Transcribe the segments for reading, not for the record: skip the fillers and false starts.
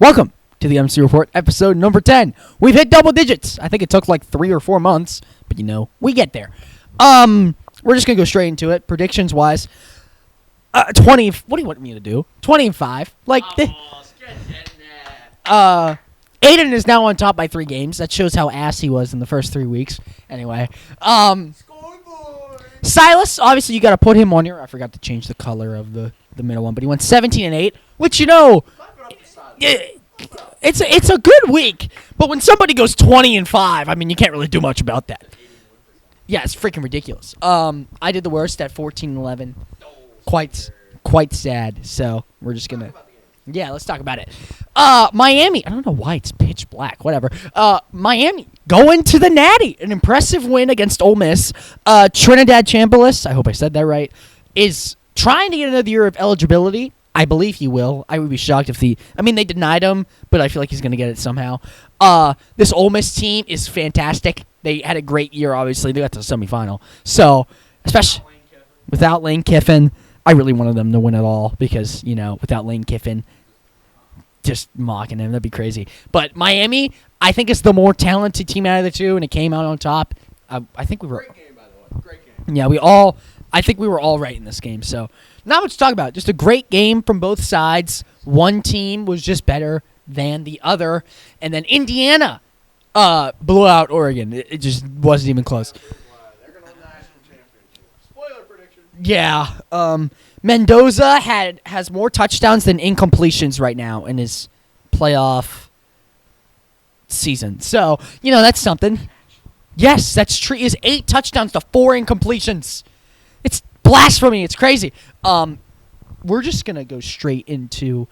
Welcome to the MC Report, episode number 10. We've hit double digits. I think it took like 3 or 4 months, but we get there. We're just going to go straight into it. Predictions-wise, 20, what do you want me to do? 20 and 5. Aaden is now on top by 3 games. That shows how ass he was in the first 3 weeks. Anyway, Silas, obviously you got to put him on here. I forgot to change the color of the middle one, but he went 17 and 8, which it's a good week. But when somebody goes 20 and 5, I mean, you can't really do much about that. Yeah, it's freaking ridiculous. I did the worst at 14 and 11. Quite sad. So we're just gonna. Yeah, let's talk about it. Miami. I don't know why it's pitch black. Whatever. Miami going to the Natty. An impressive win against Ole Miss. Trinidad Chambliss, I hope I said that right, is trying to get another year of eligibility. I believe he will. I would be shocked if they denied him, but I feel like he's going to get it somehow. This Ole Miss team is fantastic. They had a great year, obviously. They got to the semifinal. So, especially without Lane Kiffin, I really wanted them to win it all because, without Lane Kiffin, just mocking him, that'd be crazy. But Miami, I think, is the more talented team out of the two, and it came out on top. I think we were. Great game, by the way. Great game. Yeah, I think we were all right in this game. So, not much to talk about. Just a great game from both sides. One team was just better than the other, and then Indiana blew out Oregon. It just wasn't even close. They're going to win the national championship. Spoiler prediction. Yeah. Mendoza has more touchdowns than incompletions right now in his playoff season. So, that's something. Yes, that's true. He has 8 touchdowns to 4 incompletions. It's blasphemy. It's crazy. We're just going to go straight into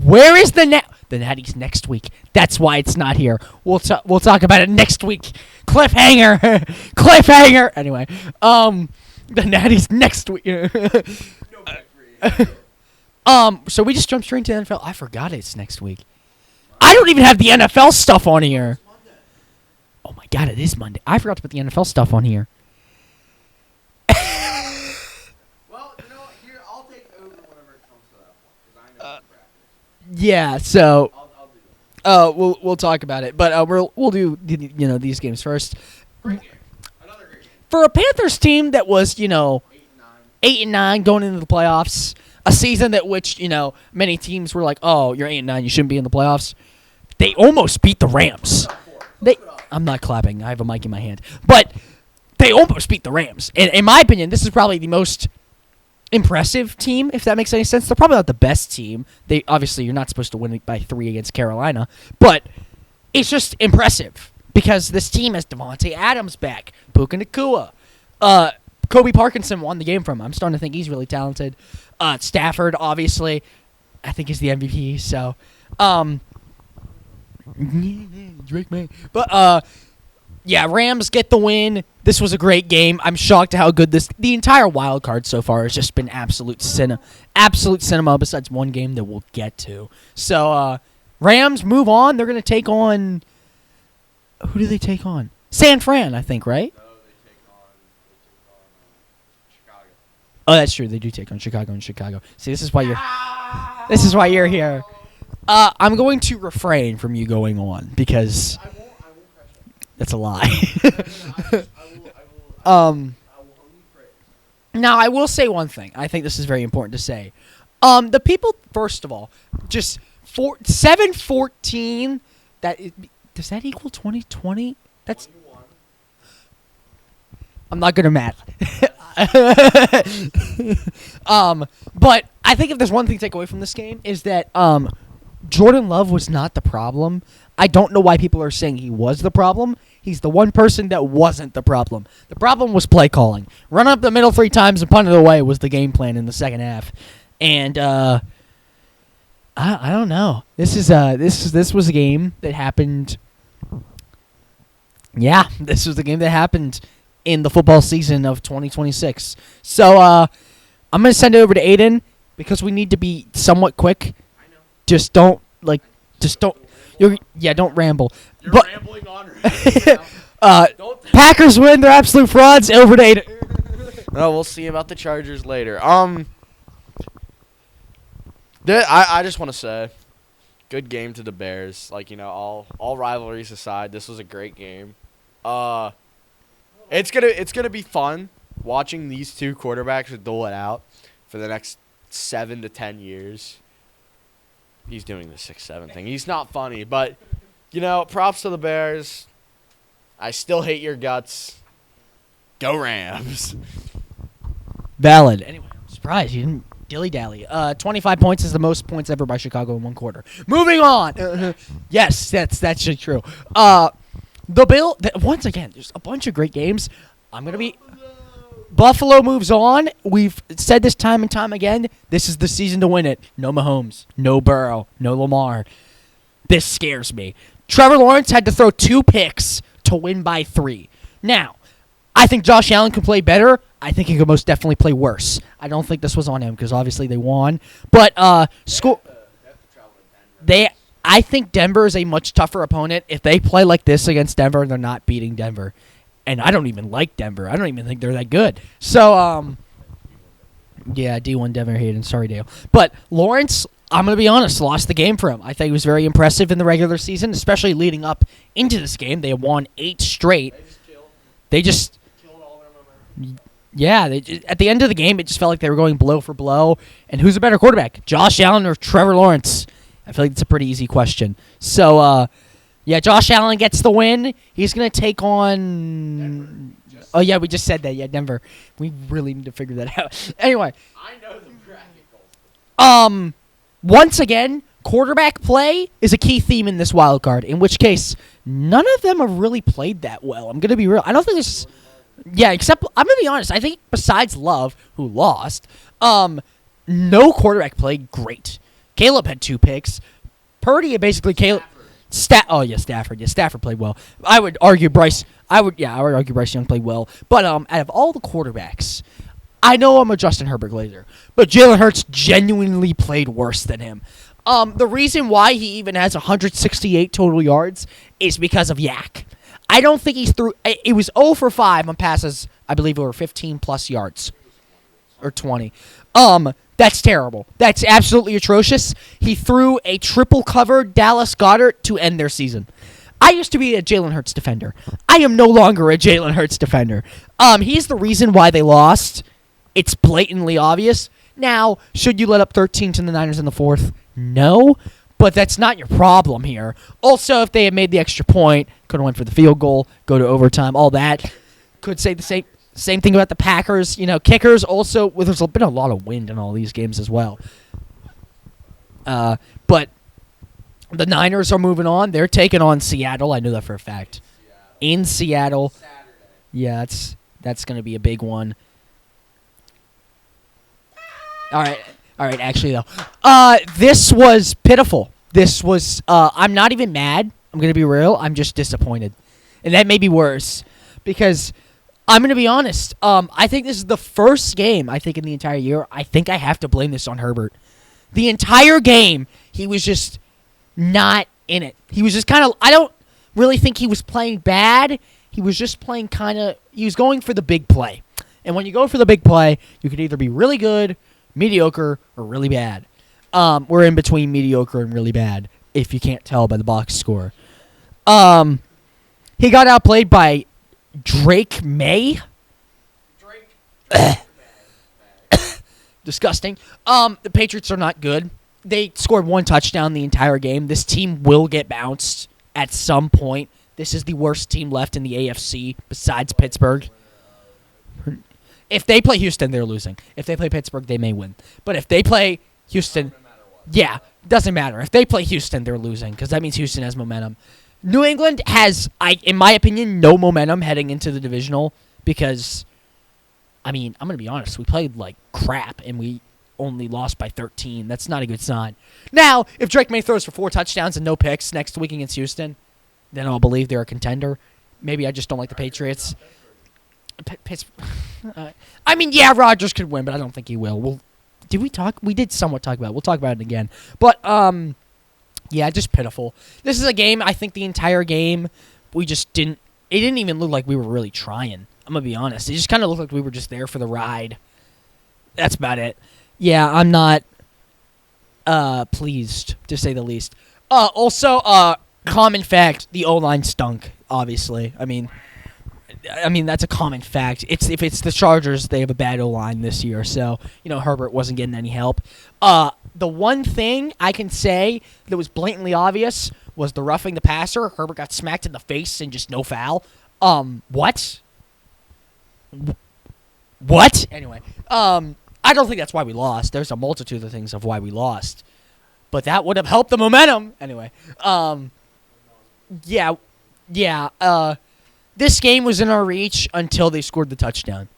where is the Natty's next week. That's why it's not here. We'll talk about it next week. Cliffhanger. Cliffhanger. Anyway, the Natty's next week. So we just jumped straight into the NFL. I forgot it's next week. I don't even have the NFL stuff on here. Oh my God, it is Monday. I forgot to put the NFL stuff on here. Well, here, I'll take over whenever it comes to that one, because I know the practice. Yeah, so I'll do that. we'll talk about it, but we'll do these games first. Great game. Another great game. For a Panthers team that was 8 and 9. 8-9 going into the playoffs, a season that which many teams were like, oh, you're 8-9, you shouldn't be in the playoffs. They almost beat the Rams. I'm not clapping. I have a mic in my hand, but they almost beat the Rams. And in my opinion, this is probably the most impressive team, if that makes any sense. They're probably not the best team. They obviously, you're not supposed to win by 3 against Carolina, but it's just impressive because this team has Devontae Adams back, Puka Nacua. Kobe Parkinson won the game from him. I'm starting to think he's really talented. Stafford, obviously, I think is the MVP. So, Drake man. But yeah, Rams get the win. This was a great game. I'm shocked at how good the entire wild card so far has just been absolute cinema. Besides one game that we'll get to. So Rams move on. They're gonna take on. Who do they take on? San Fran, I think, right? No, they take on Chicago. Oh, that's true. They do take on Chicago and Chicago. See, this is why you're here. I'm going to refrain from you going on because I won't crush it. that's a lie. I will only praise. Now, I will say one thing. I think this is very important to say. The people, first of all, just 7-14. Does that equal 2020? That's. 21. I'm not good at math. But I think if there's one thing to take away from this game is that Jordan Love was not the problem. I don't know why people are saying he was the problem. He's the one person that wasn't the problem. The problem was play calling. Run up the middle 3 times and punt it away was the game plan in the second half. And I don't know. This was a game that happened. Yeah, this was the game that happened in the football season of 2026. So I'm gonna send it over to Aaden because we need to be somewhat quick. I know. Don't ramble. You're But rambling on right now. Packers win. They're absolute frauds. Over to Aaden. No, we'll see about the Chargers later. I just want to say good game to the Bears. Like, all rivalries aside, this was a great game. It's gonna be fun watching these two quarterbacks duel it out for the next 7 to 10 years. He's doing the 6-7 thing. He's not funny, but props to the Bears. I still hate your guts. Go Rams. Valid. Anyway, I'm surprised you didn't dilly-dally. 25 points is the most points ever by Chicago in one quarter. Moving on. Yes, that's true. Once again, there's a bunch of great games. Buffalo moves on. We've said this time and time again. This is the season to win it. No Mahomes, no Burrow, no Lamar. This scares me. Trevor Lawrence had to throw 2 picks to win by 3. Now, I think Josh Allen can play better. I think he could most definitely play worse. I don't think this was on him because obviously they won. But I think Denver is a much tougher opponent. If they play like this against Denver, they're not beating Denver. And I don't even like Denver. I don't even think they're that good. So, yeah, D1 Denver Hayden. Sorry, Dale. But Lawrence, I'm going to be honest, lost the game for him. I think he was very impressive in the regular season, especially leading up into this game. They have won 8 straight. They just killed all their momentum. Yeah, at the end of the game, it just felt like they were going blow for blow. And who's a better quarterback, Josh Allen or Trevor Lawrence? I feel like it's a pretty easy question. So, yeah, Josh Allen gets the win. He's going to take on... Oh, yeah, we just said that. Yeah, Denver. We really need to figure that out. Anyway. I know the bracket. Once again, quarterback play is a key theme in this wild card, in which case none of them have really played that well. I'm going to be real. I don't think this... Yeah, except... I'm going to be honest. I think besides Love, who lost, no quarterback played great. Caleb had 2 picks. Purdy basically... Stafford. Yeah, Stafford played well. I would argue Bryce Young played well. But out of all the quarterbacks, I know I'm a Justin Herbert glazer, but Jalen Hurts genuinely played worse than him. The reason why he even has 168 total yards is because of Yak. I don't think he's through. It was 0 for 5 on passes, I believe, over 15 plus yards or 20. That's terrible. That's absolutely atrocious. He threw a triple-covered Dallas Goedert to end their season. I used to be a Jalen Hurts defender. I am no longer a Jalen Hurts defender. He's the reason why they lost. It's blatantly obvious. Now, should you let up 13 to the Niners in the 4th? No, but that's not your problem here. Also, if they had made the extra point, could have went for the field goal, go to overtime, all that. Could say the same thing about the Packers. Kickers also, there's been a lot of wind in all these games as well. But the Niners are moving on. They're taking on Seattle. I knew that for a fact. In Seattle. Saturday. Yeah, that's going to be a big one. All right. Actually, though, this was pitiful. This was. I'm not even mad. I'm going to be real. I'm just disappointed, and that may be worse because I'm going to be honest. I think this is the first game in the entire year. I think I have to blame this on Herbert. The entire game, he was just not in it. He was just kind of. I don't really think he was playing bad. He was just playing kind of. He was going for the big play, and when you go for the big play, you could either be really good, mediocre, or really bad. We're in between mediocre and really bad, if you can't tell by the box score. He got outplayed by Drake May. Disgusting. The Patriots are not good. They scored 1 touchdown the entire game. This team will get bounced at some point. This is the worst team left in the AFC besides Pittsburgh. If they play Houston, they're losing. If they play Pittsburgh, they may win. But if they play Houston, yeah, doesn't matter. If they play Houston, they're losing because that means Houston has momentum. New England has, in my opinion, no momentum heading into the divisional because, I'm going to be honest, we played like crap and we only lost by 13. That's not a good sign. Now, if Drake May throws for 4 touchdowns and no picks next week against Houston, then I'll believe they're a contender. Maybe I just don't like the Patriots. Yeah, Rodgers could win, but I don't think he will. Did we talk? We did somewhat talk about it. We'll talk about it again. But, yeah, just pitiful. This is a game, I think the entire game, we just didn't... It didn't even look like we were really trying. I'm going to be honest. It just kind of looked like we were just there for the ride. That's about it. Yeah, I'm not pleased, to say the least. Also, common fact: the O-line stunk. Obviously, I mean that's a common fact. If it's the Chargers, they have a bad O-line this year. So Herbert wasn't getting any help. The one thing I can say that was blatantly obvious was the roughing the passer. Herbert got smacked in the face and just no foul. What? What? Anyway, I don't think that's why we lost. There's a multitude of things of why we lost, but that would have helped the momentum. Anyway, yeah. This game was in our reach until they scored the touchdown,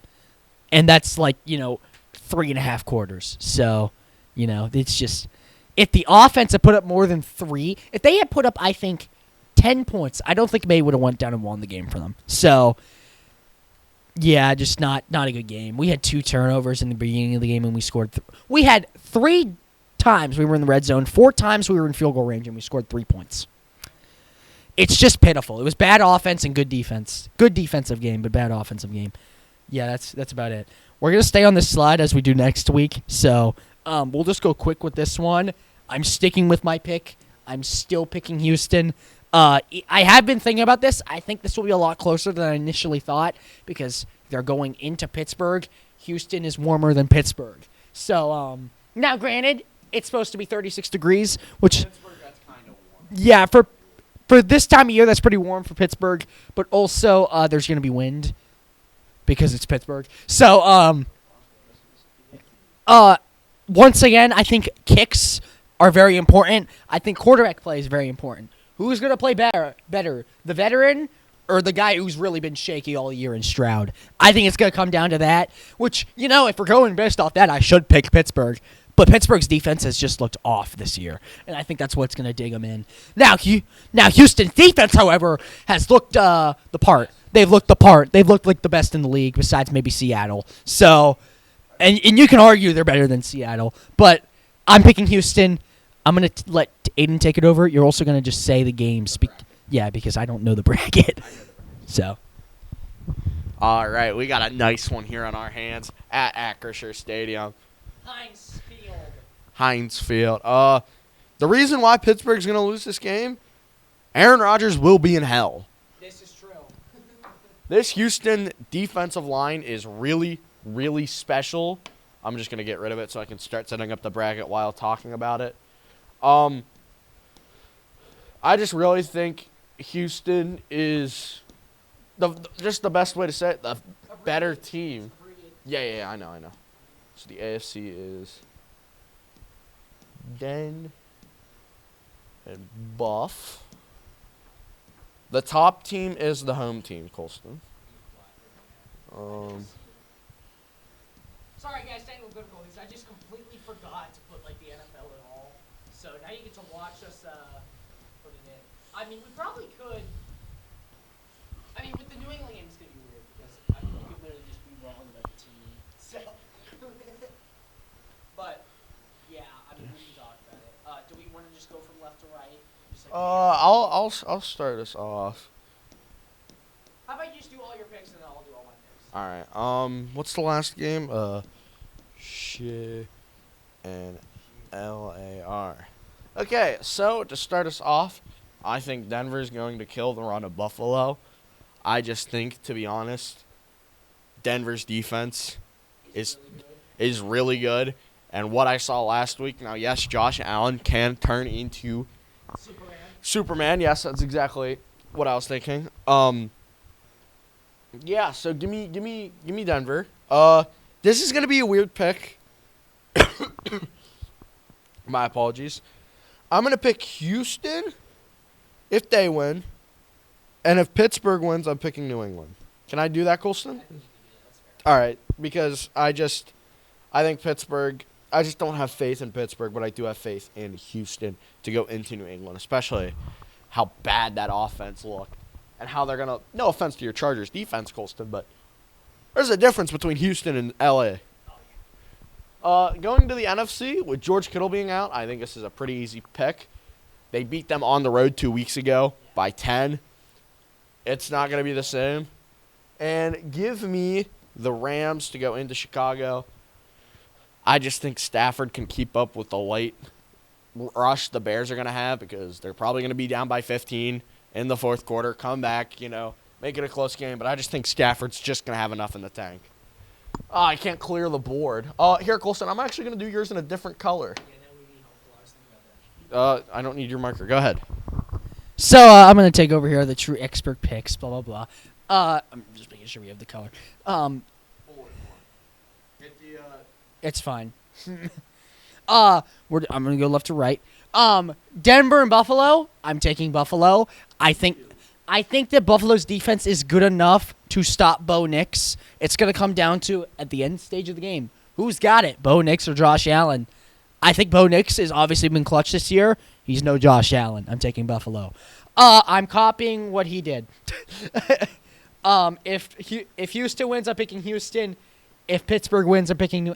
and that's 3.5 quarters. So, it's just if the offense had put up more than 3, if they had put up, I think, 10 points, I don't think May would have went down and won the game for them. So. Yeah, just not a good game. We had 2 turnovers in the beginning of the game, and we scored. We had 3 times we were in the red zone, 4 times we were in field goal range, and we scored 3 points. It's just pitiful. It was bad offense and good defense. Good defensive game, but bad offensive game. Yeah, that's about it. We're gonna stay on this slide as we do next week, so we'll just go quick with this one. I'm sticking with my pick. I'm still picking Houston. I have been thinking about this. I think this will be a lot closer than I initially thought because they're going into Pittsburgh. Houston is warmer than Pittsburgh. So, now granted, it's supposed to be 36 degrees, which, Pittsburgh, that's kind of warm. yeah, for this time of year, that's pretty warm for Pittsburgh. But also, there's going to be wind because it's Pittsburgh. So, once again, I think kicks are very important. I think quarterback play is very important. Who's going to play better, the veteran or the guy who's really been shaky all year in Stroud? I think it's going to come down to that, which, if we're going based off that, I should pick Pittsburgh. But Pittsburgh's defense has just looked off this year, and I think that's what's going to dig them in. Now Houston's defense, however, has looked the part. They've looked the part. They've looked like the best in the league besides maybe Seattle. So, and you can argue they're better than Seattle, but I'm picking Houston. I'm going to let Aaden take it over. You're also going to just say the games. Because I don't know the bracket. So. All right, we got a nice one here on our hands at Acrisure Stadium. Heinz Field. The reason why Pittsburgh's going to lose this game, Aaron Rodgers will be in hell. This is true. This Houston defensive line is really, really special. I'm just going to get rid of it so I can start setting up the bracket while talking about it. I just really think Houston is just the best way to say it, the better team. Yeah, I know. So the AFC is Den and Buff. The top team is the home team, Kolstin. Sorry, guys, technical difficulties. I just completely forgot to put the NFL at all. So now you get to watch us put it in. I mean, we probably could. I mean, with the New England game, it's gonna be weird because you could literally just be wrong about the team. So, but yeah, I mean, we can talk about it. Do we want to just go from left to right? I'll start us off. How about you just do all your picks and then I'll do all my picks? All right. What's the last game? Shit and LAR. Okay, so to start us off, I think Denver's going to kill the run of Buffalo. I just think, to be honest, Denver's defense is really good. And what I saw last week, now, yes, Josh Allen can turn into Superman. Yes, that's exactly what I was thinking. Yeah, so give me Denver. This is gonna be a weird pick. My apologies. I'm gonna pick Houston if they win, and if Pittsburgh wins, I'm picking New England. Can I do that, Kolstin? All right, because I think Pittsburgh. I just don't have faith in Pittsburgh, but I do have faith in Houston to go into New England, especially how bad that offense looked and how they're gonna. No offense to your Chargers defense, Kolstin, but there's a difference between Houston and LA. Going to the NFC with George Kittle being out, I think this is a pretty easy pick. They beat them on the road 2 weeks ago by 10. It's not going to be the same. And give me the Rams to go into Chicago. I just think Stafford can keep up with the light rush the Bears are going to have because they're probably going to be down by 15 in the fourth quarter, come back, make it a close game. But I just think Stafford's just going to have enough in the tank. Oh, I can't clear the board. Here, Kolstin, I'm actually going to do yours in a different color. I don't need your marker. Go ahead. So I'm going to take over here the true expert picks, blah, blah, blah. I'm just making sure we have the color. It's fine. I'm going to go left to right. Denver and Buffalo, I'm taking Buffalo. I think that Buffalo's defense is good enough to stop Bo Nix. It's going to come down to, at the end stage of the game, who's got it, Bo Nix or Josh Allen? I think Bo Nix has obviously been clutch this year. He's no Josh Allen. I'm taking Buffalo. I'm copying what he did. If Houston wins, I'm picking Houston. If Pittsburgh wins, I'm picking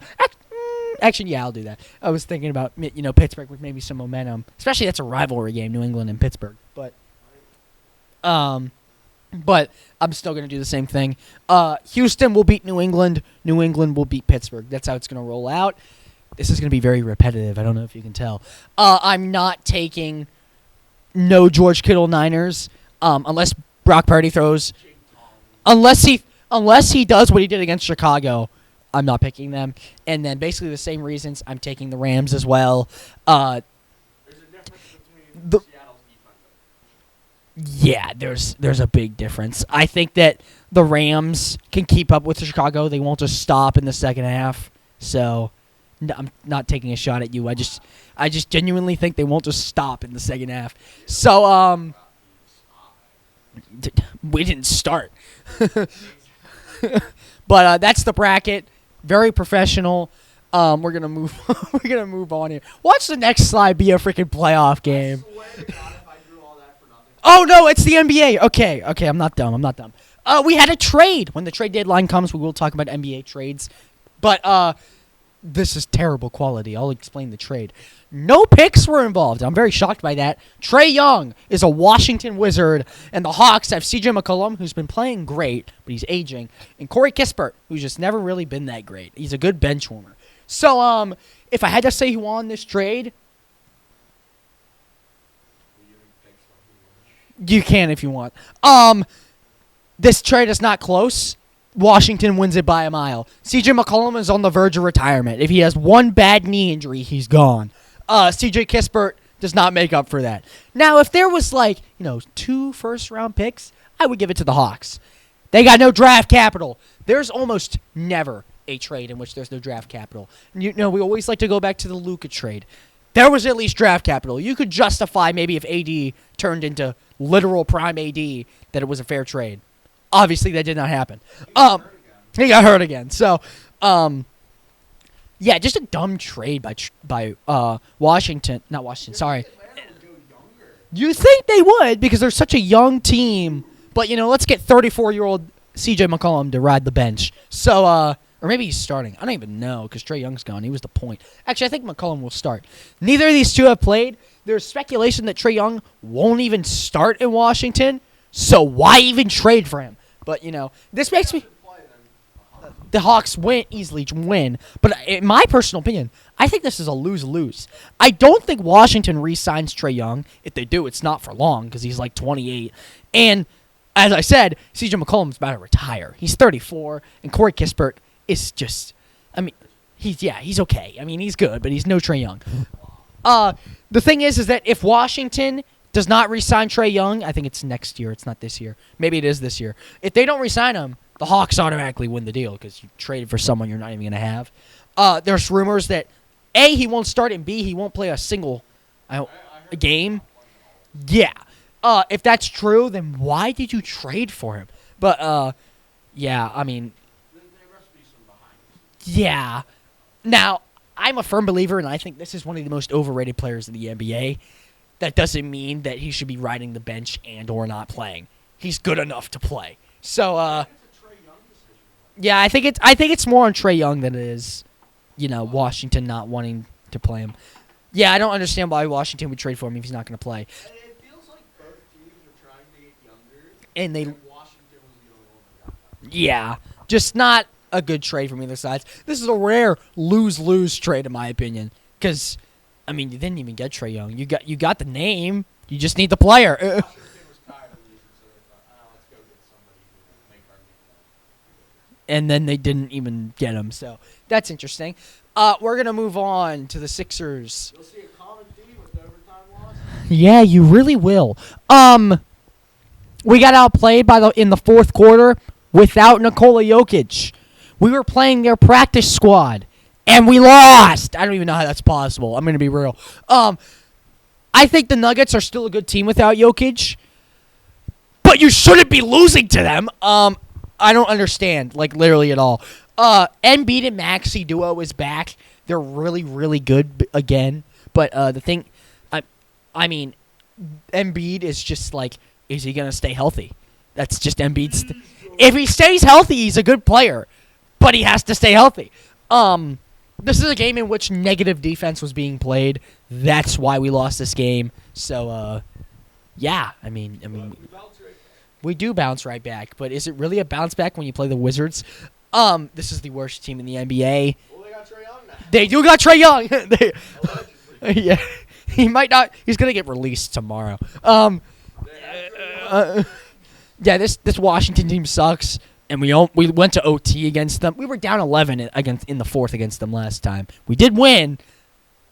Actually, yeah, I'll do that. I was thinking about, Pittsburgh with maybe some momentum. Especially that's a rivalry game, New England and Pittsburgh. But I'm still going to do the same thing. Houston will beat New England. New England will beat Pittsburgh. That's how it's going to roll out. This is going to be very repetitive. I don't know if you can tell. I'm not taking no George Kittle Niners unless Brock Purdy throws. Unless he does what he did against Chicago, I'm not picking them. And then basically the same reasons, I'm taking the Rams as well. There's a difference between Seattle's defense. Yeah, there's a big difference. I think that the Rams can keep up with Chicago. They won't just stop in the second half. So I'm not taking a shot at you. I just genuinely think they won't just stop in the second half. So we didn't start. But that's the bracket. Very professional. We're gonna move. We're gonna move on here. Watch the next slide be a freaking playoff game. I swear to God, if I drew all that for nothing. Oh no, it's the NBA. Okay, I'm not dumb. We had a trade. When the trade deadline comes, we will talk about NBA trades. But this is terrible quality. I'll explain the trade. No picks were involved. I'm very shocked by that. Trae Young is a Washington Wizard, and the Hawks have C.J. McCollum, who's been playing great, but he's aging, and Corey Kispert, who's just never really been that great. He's a good bench warmer. So, if I had to say who won this trade, you can if you want. This trade is not close. Washington wins it by a mile. C.J. McCollum is on the verge of retirement. If he has one bad knee injury, he's gone. C.J. Kispert does not make up for that. Now, if there was 2 first-round picks, I would give it to the Hawks. They got no draft capital. There's almost never a trade in which there's no draft capital. We always like to go back to the Luka trade. There was at least draft capital. You could justify maybe if AD turned into literal prime AD that it was a fair trade. Obviously, that did not happen. He got hurt again. So, yeah, just a dumb trade by Washington. Not Washington. Sorry. You think they would because they're such a young team. But let's get 34-year-old C.J. McCollum to ride the bench. So, or maybe he's starting. I don't even know because Trae Young's gone. He was the point. Actually, I think McCollum will start. Neither of these two have played. There's speculation that Trae Young won't even start in Washington. So why even trade for him? But, this makes me... The Hawks easily win. But in my personal opinion, I think this is a lose-lose. I don't think Washington re-signs Trae Young. If they do, it's not for long because he's 28. And, as I said, C.J. McCollum's about to retire. He's 34, and Corey Kispert is just... he's okay. He's good, but he's no Trae Young. The thing is that if Washington does not re-sign Trae Young, I think it's next year. It's not this year. Maybe it is this year. If they don't re-sign him, the Hawks automatically win the deal because you traded for someone you're not even going to have. There's rumors that, A, he won't start, and B, he won't play a single game. Yeah. If that's true, then why did you trade for him? But, yeah, There must be some behind the scenes. yeah. Now, I'm a firm believer, and I think this is one of the most overrated players in the NBA. That doesn't mean that he should be riding the bench and or not playing. He's good enough to play. So, yeah, I think it's more on Trae Young than it is, Washington not wanting to play him. Yeah, I don't understand why Washington would trade for him if he's not going to play. And it feels like both teams are trying to get younger. And Washington was the only one that got that. yeah, just not a good trade from either side. This is a rare lose-lose trade in my opinion because I mean, you didn't even get Trae Young. You got the name. You just need the player. Washington was tired of losing, so they thought, let's go get somebody who can make our name. And then they didn't even get him. So that's interesting. We're gonna move on to the Sixers. You'll see a common theme with overtime loss. Yeah, you really will. We got outplayed in the fourth quarter without Nikola Jokic. We were playing their practice squad, and we lost. I don't even know how that's possible. I'm gonna be real. I think the Nuggets are still a good team without Jokic, but you shouldn't be losing to them. I don't understand, like, literally at all. Embiid and Maxey duo is back. They're really, really good again. But the thing, I mean, Embiid is just like, is he going to stay healthy? That's just Embiid's. If he stays healthy, he's a good player. But he has to stay healthy. This is a game in which negative defense was being played. That's why we lost this game. So, yeah, I mean, we do bounce right back. But is it really a bounce back when you play the Wizards? This is the worst team in the NBA. Well, they got Trae Young now. They do got Trae Young. Yeah, he might not. He's gonna get released tomorrow. Yeah, this Washington team sucks, and we went to OT against them. We were down 11 in the fourth against them last time. We did win,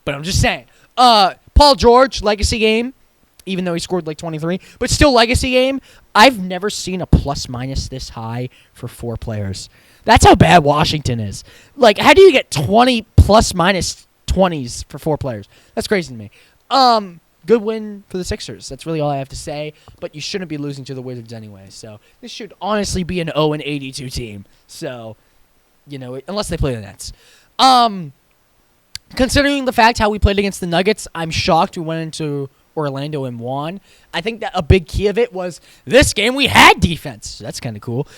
but I'm just saying. Paul George legacy game, even though he scored like 23, but still legacy game. I've never seen a plus-minus this high for 4 players. That's how bad Washington is. Like, how do you get 20 plus-minus 20s for 4 players? That's crazy to me. Good win for the Sixers. That's really all I have to say. But you shouldn't be losing to the Wizards anyway. So this should honestly be an 0-82 team. So, unless they play the Nets. Considering the fact how we played against the Nuggets, I'm shocked we went into Orlando and won. I think that a big key of it was this game we had defense. So that's kind of cool.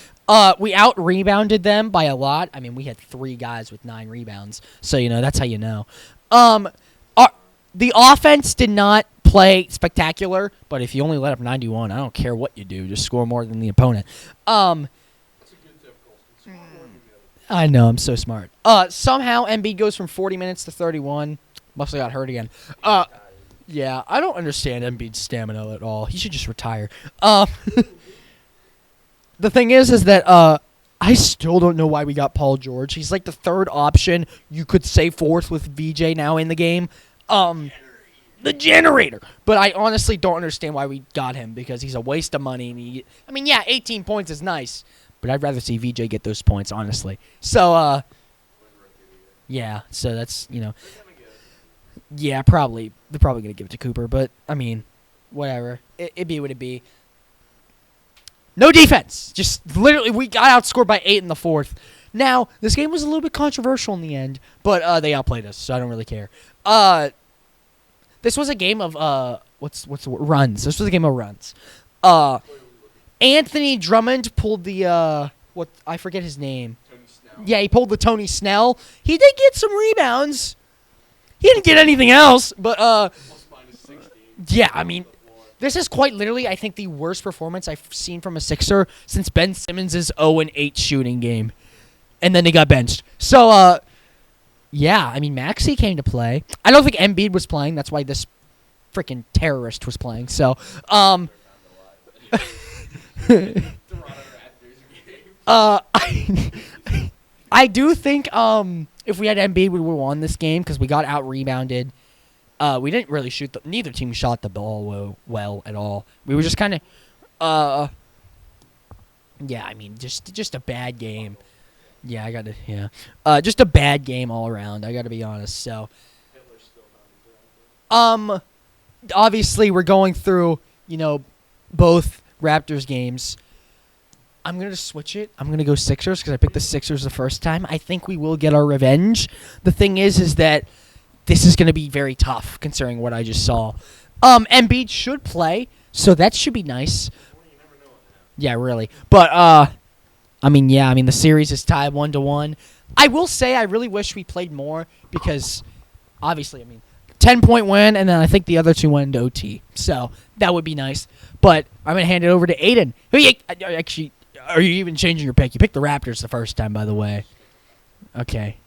We out-rebounded them by a lot. I mean, we had 3 guys with 9 rebounds. So, that's how you know. The offense did not play spectacular, but if you only let up 91, I don't care what you do. Just score more than the opponent. That's a good tip, Kolstin. I know, I'm so smart. Somehow Embiid goes from 40 minutes to 31. Must have got hurt again. Yeah, I don't understand Embiid's stamina at all. He should just retire. The thing is that I still don't know why we got Paul George. He's like the 3rd option. You could say 4th with VJ now in the game. The generator. But I honestly don't understand why we got him, because he's a waste of money. And 18 points is nice, but I'd rather see VJ get those points, honestly. So, yeah, so that's, yeah, probably. They're probably going to give it to Cooper, but, whatever. It'd be what it'd be. No defense. Just literally, we got outscored by 8 in the 4th. Now, this game was a little bit controversial in the end, but they outplayed us, so I don't really care. This was a game of what's the word? Runs. This was a game of runs. Anthony Drummond pulled the I forget his name. Tony Snell. Yeah, he pulled the Tony Snell. He did get some rebounds. He didn't get anything else, but Plus-minus 16. yeah, this is quite literally, I think, the worst performance I've seen from a Sixer since Ben Simmons' 0-8 shooting game. And then they got benched. So, yeah, Maxey came to play. I don't think Embiid was playing. That's why this freaking terrorist was playing. So, I do think if we had Embiid, we would have won this game because we got out-rebounded. We didn't really shoot. Neither team shot the ball well at all. We were just kind of, just a bad game. Yeah, just a bad game all around. I gotta be honest. So, obviously we're going through, both Raptors games. I'm gonna switch it. I'm gonna go Sixers because I picked the Sixers the first time. I think we will get our revenge. The thing is that this is gonna be very tough considering what I just saw. Embiid should play, so that should be nice. Yeah, really. But the series is tied 1-1. I will say I really wish we played more because, obviously, 10-point win, and then I think the other 2 went into OT. So that would be nice. But I'm going to hand it over to Aaden. Actually, are you even changing your pick? You picked the Raptors the first time, by the way. Okay.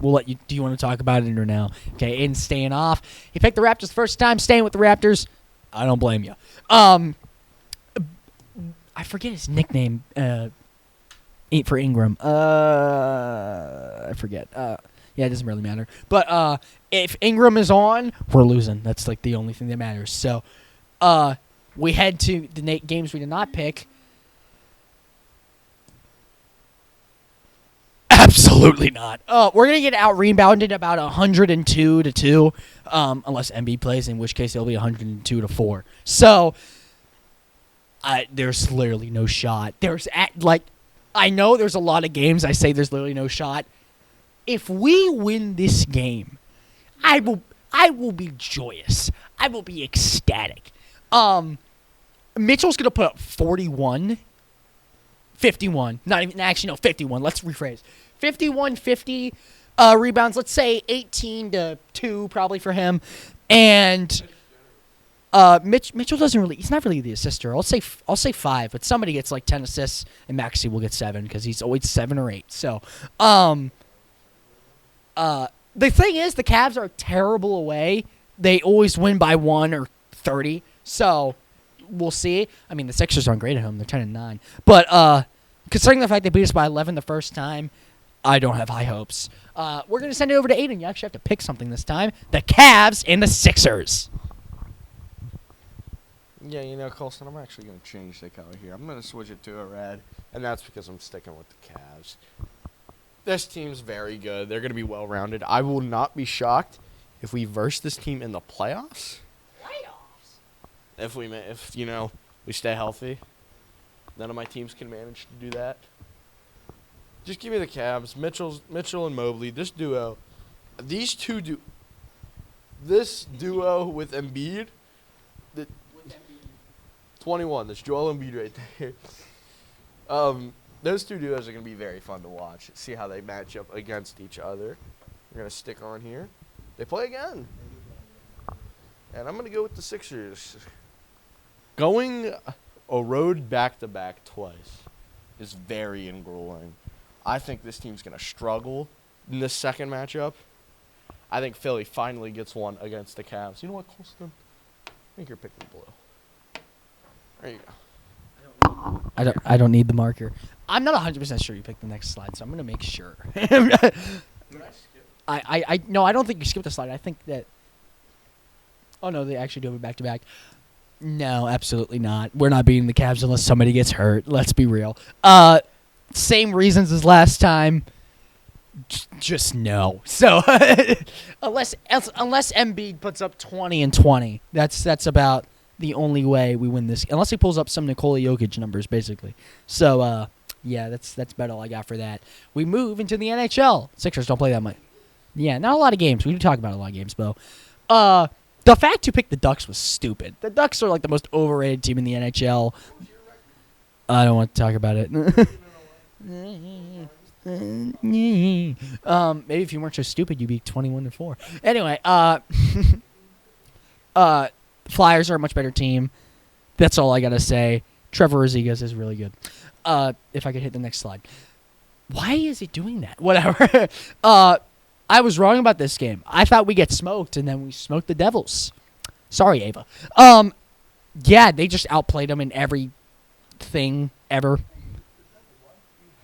We'll let you. Do you want to talk about it or no? Okay, Aiden's staying off. He picked the Raptors the first time, staying with the Raptors. I don't blame you. I forget his nickname for Ingram. I forget. Yeah, it doesn't really matter. But if Ingram is on, we're losing. That's like the only thing that matters. So we head to the games we did not pick. Absolutely not. We're gonna get out rebounded about 102-2, unless Embiid plays, in which case it'll be 102-4. So there's literally no shot. I know there's a lot of games I say there's literally no shot. If we win this game, I will be joyous. I will be ecstatic. Mitchell's gonna put up 41. 51. Not even, actually, no, 51. Let's rephrase. 51, 50 rebounds. Let's say 18-2 probably for him. And Mitchell doesn't really, he's not really the assister. I'll say 5, but somebody gets like 10 assists, and Maxey will get 7 because he's always 7 or 8. So, the thing is, the Cavs are terrible away. They always win by 1 or 30. So, we'll see. I mean, the Sixers aren't great at home. They're 10-9. But considering the fact they beat us by 11 the first time, I don't have high hopes. We're going to send it over to Aaden. You actually have to pick something this time. The Cavs and the Sixers. Yeah, you know, Kolstin, I'm actually going to change the color here. I'm going to switch it to a red, and that's because I'm sticking with the Cavs. This team's very good. They're going to be well-rounded. I will not be shocked if we verse this team in the playoffs. If we stay healthy. None of my teams can manage to do that. Just give me the Cavs. Mitchell and Mobley. This duo. This duo with Embiid. 21. That's Joel Embiid right there. Those two duos are going to be very fun to watch. See how they match up against each other. We're going to stick on here. They play again. And I'm going to go with the Sixers. Going a road back-to-back twice is very grueling. I think this team's going to struggle in this second matchup. I think Philly finally gets one against the Cavs. You know what, Kolstin? I think you're picking blue. There you go. I don't need the marker. I'm not 100% sure you picked the next slide, so I'm going to make sure. Did I skip? No, I don't think you skipped a slide. I think that... Oh, no, they actually do it back-to-back. No, absolutely not. We're not beating the Cavs unless somebody gets hurt. Let's be real. Same reasons as last time. Just no. So unless Embiid puts up 20 and 20, that's about the only way we win this. Unless he pulls up some Nikola Jokic numbers, basically. So yeah, that's about all I got for that. We move into the NHL. Sixers don't play that much. Yeah, not a lot of games. We do talk about a lot of games, though. The fact you picked the Ducks was stupid. The Ducks are like the most overrated team in the NHL. I don't want to talk about it. Maybe if you weren't so stupid, you'd be 21-4. Anyway, Flyers are a much better team. That's all I gotta say. Trevor Rodriguez is really good. If I could hit the next slide. Why is it doing that? Whatever. I was wrong about this game. I thought we get smoked, and then we smoked the Devils. Sorry, Ava. Yeah, they just outplayed them in everything ever.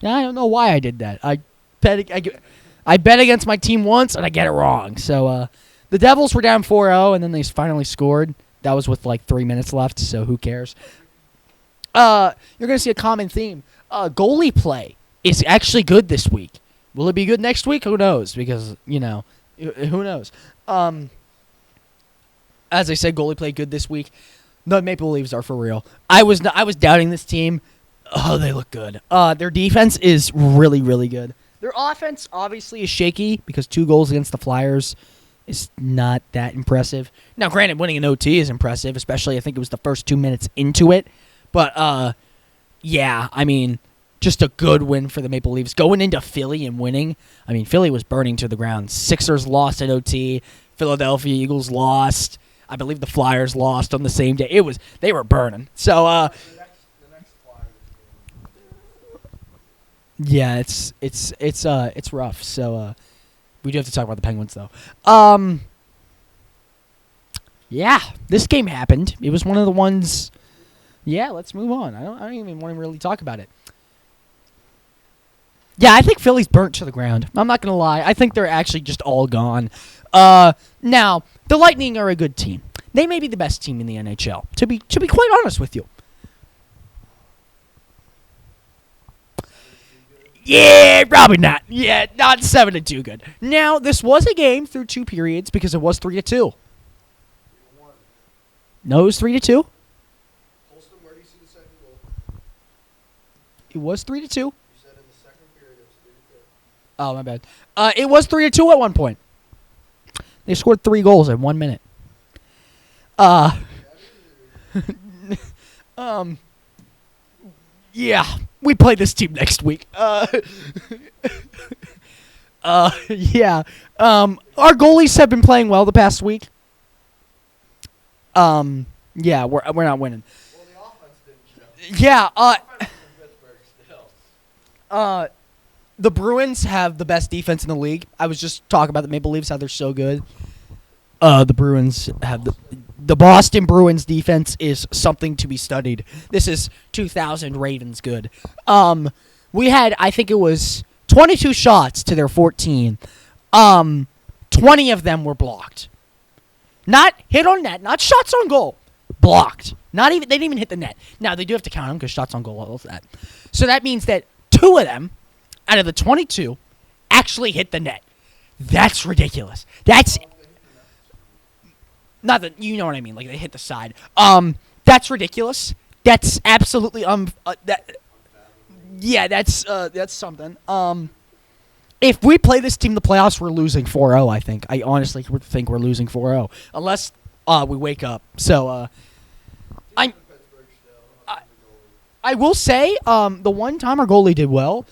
I don't know why I did that. I bet against my team once, and I get it wrong. So the Devils were down 4-0, and then they finally scored. That was with like 3 minutes left, so who cares? You're going to see a common theme. Goalie play is actually good this week. Will it be good next week? Who knows? Because, who knows? As I said, goalie play good this week. The Maple Leafs are for real. I was doubting this team. Oh, they look good. Their defense is really, really good. Their offense obviously is shaky because 2 goals against the Flyers is not that impressive. Now, granted, winning an OT is impressive, especially I think it was the first 2 minutes into it. But, yeah, I mean, just a good win for the Maple Leafs. Going into Philly and winning, I mean, Philly was burning to the ground. Sixers lost at OT. Philadelphia Eagles lost. I believe the Flyers lost on the same day. They were burning. So, The next Flyers game. yeah, it's rough. So, We do have to talk about the Penguins, though. Yeah, this game happened. It was one of the ones. Yeah, let's move on. I don't even want to really talk about it. Yeah, I think Philly's burnt to the ground. I'm not gonna lie. I think they're actually just all gone. Now the Lightning are a good team. They may be the best team in the NHL. To be quite honest with you. Yeah, probably not. Yeah, not 7-2 good. Now this was a game through 2 periods because it was 3-2. No, it was 3-2. Kolstin, where do you see the second goal? It was 3-2. You said in the second period it was 3-2. Oh, my bad. It was 3-2 at one point. They scored 3 goals in 1 minute. Yeah, we play this team next week. Yeah. Our goalies have been playing well the past week. Yeah, we're not winning. Well, the offense didn't show. Yeah, Offense from Pittsburgh still. the Bruins have the best defense in the league. I was just talking about the Maple Leafs, how they're so good. The Bruins have the Boston Bruins defense is something to be studied. This is 2000 Ravens good. We had, I think it was 22 shots to their 14. 20 of them were blocked. Not hit on net, not shots on goal. Blocked. Not even they didn't even hit the net. Now they do have to count them because shots on goal, all of that. So that means that 2 of them out of the 22 actually hit the net. That's ridiculous. That's not that you know what I mean. Like they hit the side. That's ridiculous. That's absolutely yeah, that's something. If we play this team the playoffs, we're losing 4-0, I think. I honestly think we're losing 4-0. Unless we wake up. So, I will say, the one time our goalie did well,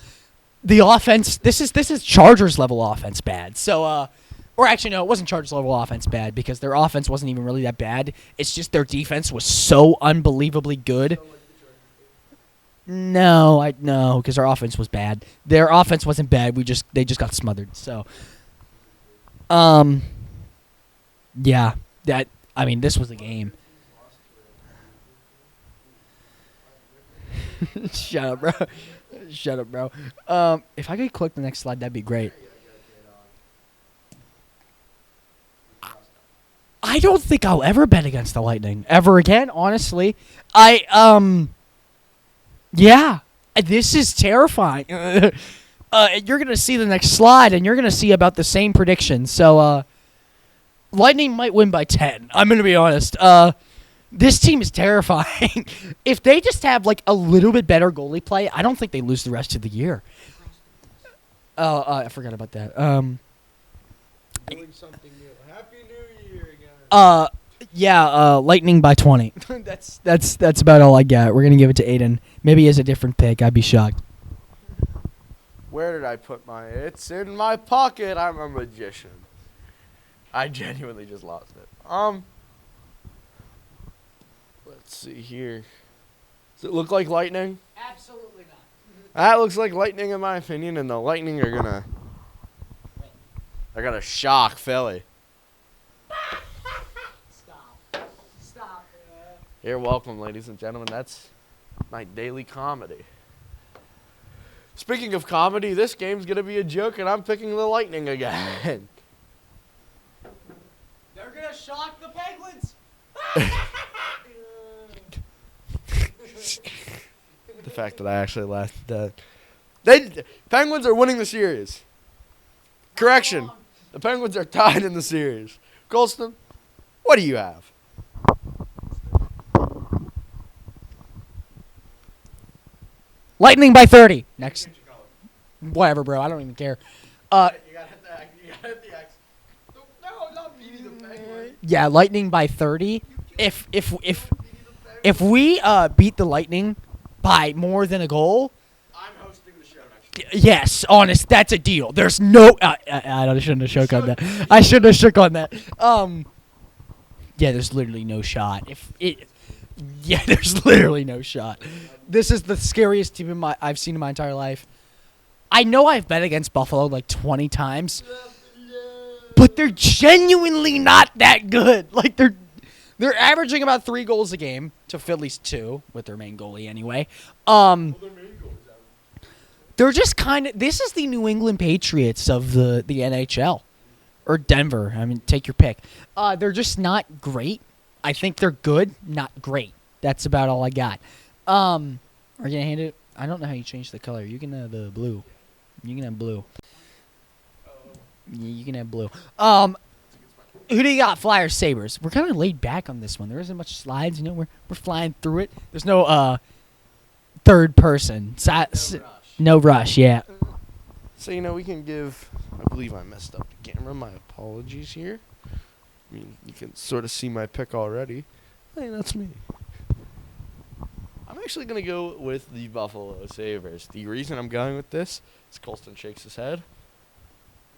the offense, this is Chargers level offense bad. So, or actually, no, it wasn't Chargers level offense bad because their offense wasn't even really that bad. It's just their defense was so unbelievably good. No, because our offense was bad. Their offense wasn't bad. They just got smothered. So, yeah, this was a game. Shut up, bro. Shut up, bro. If I could click the next slide, that'd be great. I don't think I'll ever bet against the Lightning ever again. Honestly, yeah, this is terrifying. You're going to see the next slide, and you're going to see about the same prediction. So, Lightning might win by 10. I'm going to be honest. This team is terrifying. If they just have, like, a little bit better goalie play, I don't think they lose the rest of the year. Oh, I forgot about that. Doing something new. Happy New Year again. Yeah, Lightning by 20. That's about all I got. We're gonna give it to Aaden. Maybe he has a different pick. I'd be shocked. Where did I put my? It's in my pocket. I'm a magician. I genuinely just lost it. Let's see here. Does it look like Lightning? Absolutely not. That looks like Lightning in my opinion, and the Lightning are gonna. They're gonna shock Philly. Stop. You're welcome, ladies and gentlemen. That's my daily comedy. Speaking of comedy, this game's going to be a joke, and I'm picking the Lightning again. They're gonna shock the Penguins. The fact that I actually laughed at Penguins are winning the series. Correction. The Penguins are tied in the series. Kolstin, what do you have? Lightning by 30. Next. Whatever, bro. I don't even care. You gotta hit the X. No, not beating the Penguins. Yeah, Lightning by 30. If we beat the Lightning by more than a goal, I'm hosting the show next week. yes, honest, that's a deal. There's no. I shouldn't have shook on that. I shouldn't have shook on that. Yeah, there's literally no shot. Yeah, there's literally no shot. This is the scariest team I've seen in my entire life. I know I've bet against Buffalo like 20 times. but they're genuinely not that good. Like they're averaging about 3 goals a game to Philly's 2 with their main goalie anyway. They're just kind of. This is the New England Patriots of the NHL, or Denver. I mean, take your pick. They're just not great. I think they're good, not great. That's about all I got. Are you gonna hand it? I don't know how you change the color. You can have the blue. You can have blue. Yeah, you can have blue. Who do you got? Flyers, Sabres. We're kind of laid back on this one. There isn't much slides. You know, we're flying through it. There's no third person. No rush. Yeah. So, we can give, I believe I messed up the camera. My apologies here. I mean, you can sort of see my pick already. Hey, that's me. I'm actually going to go with the Buffalo Sabres. The reason I'm going with this is Kolstin shakes his head.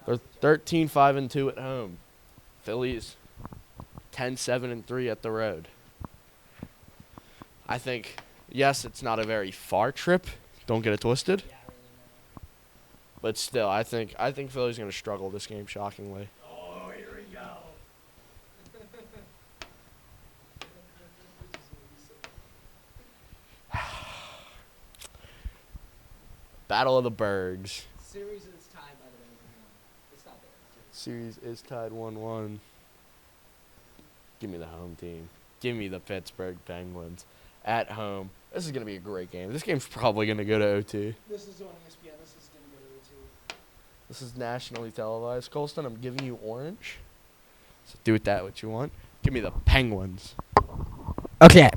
They're 13-5-2 at home. Phillies 10-7-3 at the road. I think, yes, it's not a very far trip. Don't get it twisted. But still, I think Philly's going to struggle this game, shockingly. Oh, here we go. Battle of the Bergs. Series is tied by the way. It's not there. Series is tied 1-1. Give me the home team. Give me the Pittsburgh Penguins at home. This is going to be a great game. This game's probably going to go to OT. This is on ESPN. This is going to go to OT. This is nationally televised. Kolstin, I'm giving you orange. So do with that what you want. Give me the Penguins. Okay.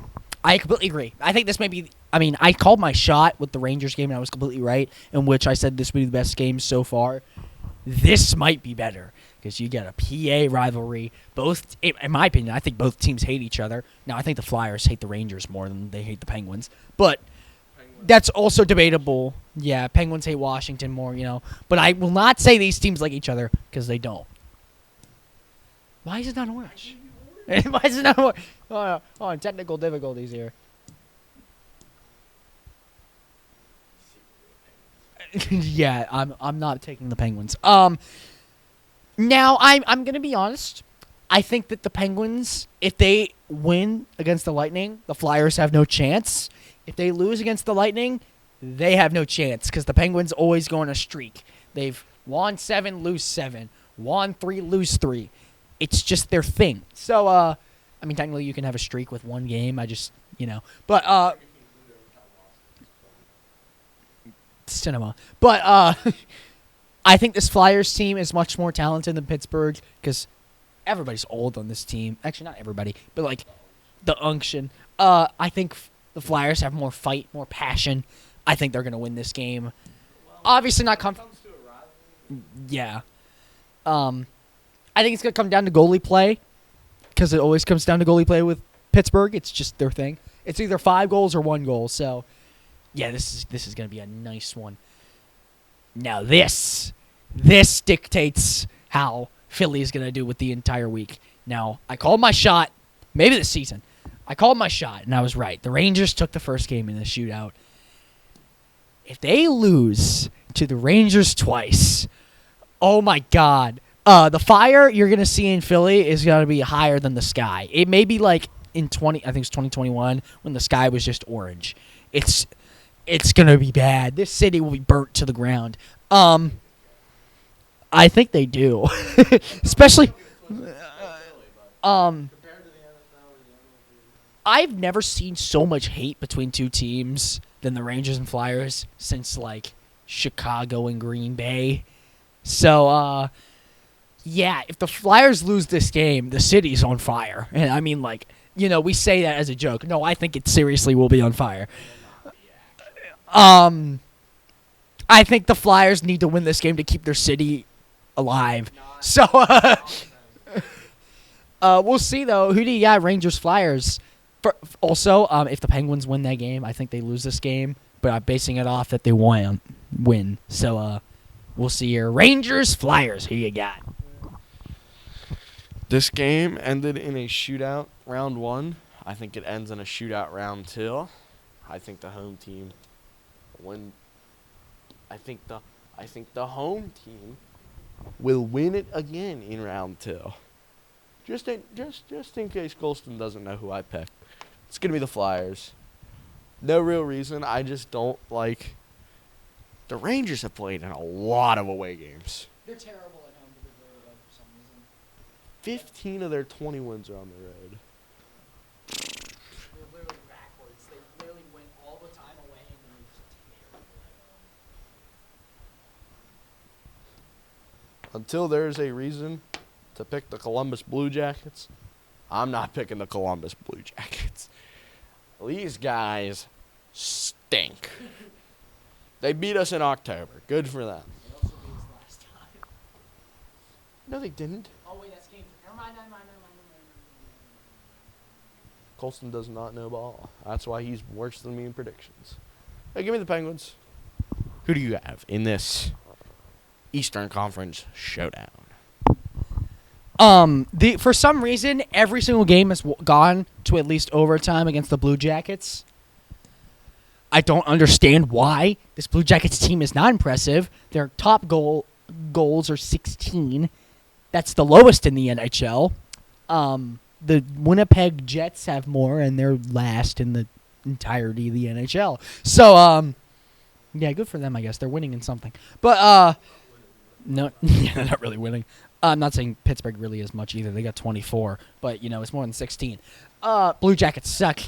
I completely agree. I think this may be... I mean, I called my shot with the Rangers game, and I was completely right, in which I said this would be the best game so far. This might be better, because you get a PA rivalry. Both, in my opinion, I think both teams hate each other. Now, I think the Flyers hate the Rangers more than they hate the Penguins. But that's also debatable. Yeah, Penguins hate Washington more, But I will not say these teams like each other, because they don't. Why is it not orange? Why is it not orange? Oh, technical difficulties here. Yeah, I'm not taking the Penguins. Now I'm gonna be honest. I think that the Penguins, if they win against the Lightning, the Flyers have no chance. If they lose against the Lightning, they have no chance because the Penguins always go on a streak. They've won 7, lose 7, won 3, lose 3. It's just their thing. So I mean, technically you can have a streak with one game. I just but cinema. But I think this Flyers team is much more talented than Pittsburgh because everybody's old on this team. Actually, not everybody, but like the unction. I think the Flyers have more fight, more passion. I think they're going to win this game. Obviously not Yeah. I think it's going to come down to goalie play because it always comes down to goalie play with Pittsburgh. It's just their thing. It's either 5 goals or 1 goal. So yeah, this is going to be a nice one. Now this dictates how Philly is going to do with the entire week. Now, I called my shot, maybe this season. I called my shot, and I was right. The Rangers took the first game in the shootout. If they lose to the Rangers twice, oh my God. The fire you're going to see in Philly is going to be higher than the sky. It may be like I think it's 2021, when the sky was just orange. It's going to be bad. This city will be burnt to the ground. I think they do. Especially I've never seen so much hate between two teams than the Rangers and Flyers since like Chicago and Green Bay. So yeah, if the Flyers lose this game, the city's on fire. And I mean, like, we say that as a joke. No, I think it seriously will be on fire. I think the Flyers need to win this game to keep their city alive. So, we'll see, though. Who do you got? Rangers, Flyers. Also, if the Penguins win that game, I think they lose this game. But I'm basing it off that they win. So, we'll see here. Rangers, Flyers. Who you got? This game ended in a shootout, round 1. I think it ends in a shootout, round 2. I think the home team win. I think the home team will win it again in round 2. Just in case Kolstin doesn't know who I picked. It's going to be the Flyers. No real reason. I just don't like... The Rangers have played in a lot of away games. They're terrible at home to the road for some reason. 15 of their 20 wins are on the road. They're literally backwards. They literally win all the time away and then they're just terrible at home. Until there's a reason to pick the Columbus Blue Jackets, I'm not picking the Columbus Blue Jackets. These guys stink. They beat us in October. Good for them. They also beat us last time. No, they didn't. Oh, wait, that's game. Never mind. Kolstin does not know ball. That's why he's worse than me in predictions. Hey, give me the Penguins. Who do you have in this Eastern Conference showdown? For some reason, every single game has gone to at least overtime against the Blue Jackets. I don't understand why. This Blue Jackets team is not impressive. Their top goals are 16. That's the lowest in the NHL. The Winnipeg Jets have more, and they're last in the entirety of the NHL. So, yeah, good for them, I guess. They're winning in something. But, no, yeah, they're not really winning. I'm not saying Pittsburgh really is much either. They got 24, but, it's more than 16. Blue Jackets suck.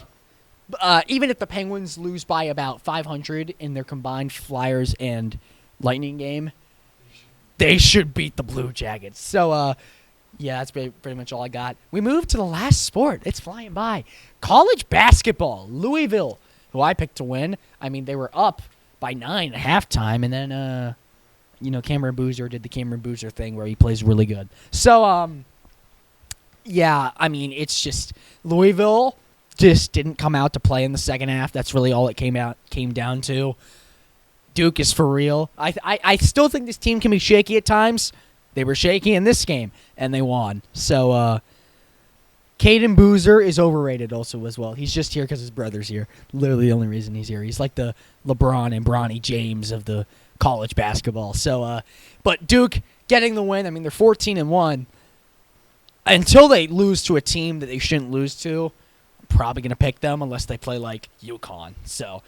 Even if the Penguins lose by about 500 in their combined Flyers and Lightning game, they should beat the Blue Jackets. So, yeah, that's pretty much all I got. We move to the last sport. It's flying by. College basketball. Louisville, who I picked to win. I mean, they were up by 9 at halftime, and then, Cameron Boozer did the Cameron Boozer thing where he plays really good. So, yeah, I mean, it's just Louisville just didn't come out to play in the second half. That's really all it came down to. Duke is for real. I still think this team can be shaky at times. They were shaky in this game, and they won. So, Caden Boozer is overrated also as well. He's just here because his brother's here. Literally the only reason he's here. He's like the LeBron and Bronny James of the college basketball. So, but Duke getting the win. I mean, they're 14-1. Until they lose to a team that they shouldn't lose to, I'm probably going to pick them unless they play like UConn. So,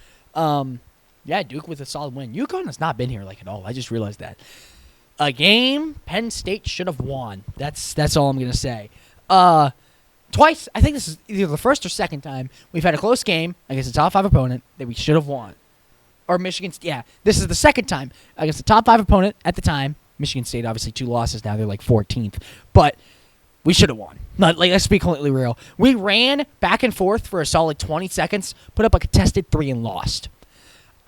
yeah, Duke with a solid win. UConn has not been here like at all. I just realized that. A game Penn State should have won. That's all I'm going to say. Twice, I think this is either the first or second time we've had a close game against a top 5 opponent that we should have won. Or Michigan State. Yeah, this is the second time against a top 5 opponent at the time. Michigan State, obviously, 2 losses now. They're like 14th. But we should have won. Let's be completely real. We ran back and forth for a solid 20 seconds, put up a contested 3, and lost.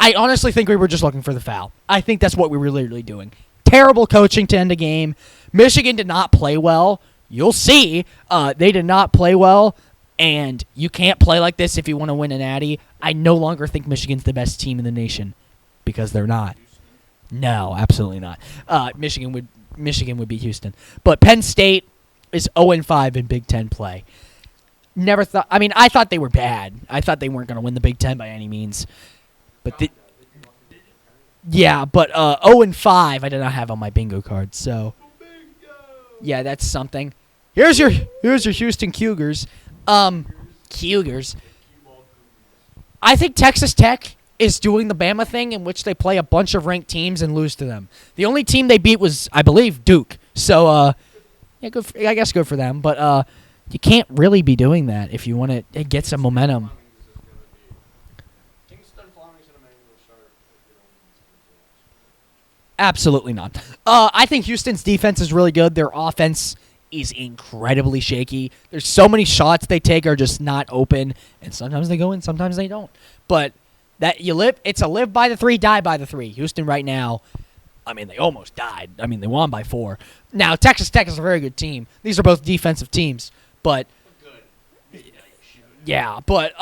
I honestly think we were just looking for the foul. I think that's what we were literally doing. Terrible coaching to end a game. Michigan did not play well. You'll see. They did not play well, and you can't play like this if you want to win a natty. I no longer think Michigan's the best team in the nation because they're not. No, absolutely not. Michigan would beat Houston. But Penn State is 0-5 in Big Ten play. Never thought. I mean, I thought they were bad. I thought they weren't going to win the Big Ten by any means. But yeah, but 0-5 I did not have on my bingo card. So yeah, that's something. Here's your Houston Cougars. Cougars. I think Texas Tech is doing the Bama thing in which they play a bunch of ranked teams and lose to them. The only team they beat was, I believe, Duke. So yeah, I guess good for them. But you can't really be doing that if you want to get some momentum. Absolutely not. I think Houston's defense is really good. Their offense is incredibly shaky. There's so many shots they take are just not open, and sometimes they go in, sometimes they don't. But it's a live by the 3, die by the 3. Houston right now, I mean, they almost died. I mean, they won by 4. Now, Texas Tech is a very good team. These are both defensive teams, but yeah, but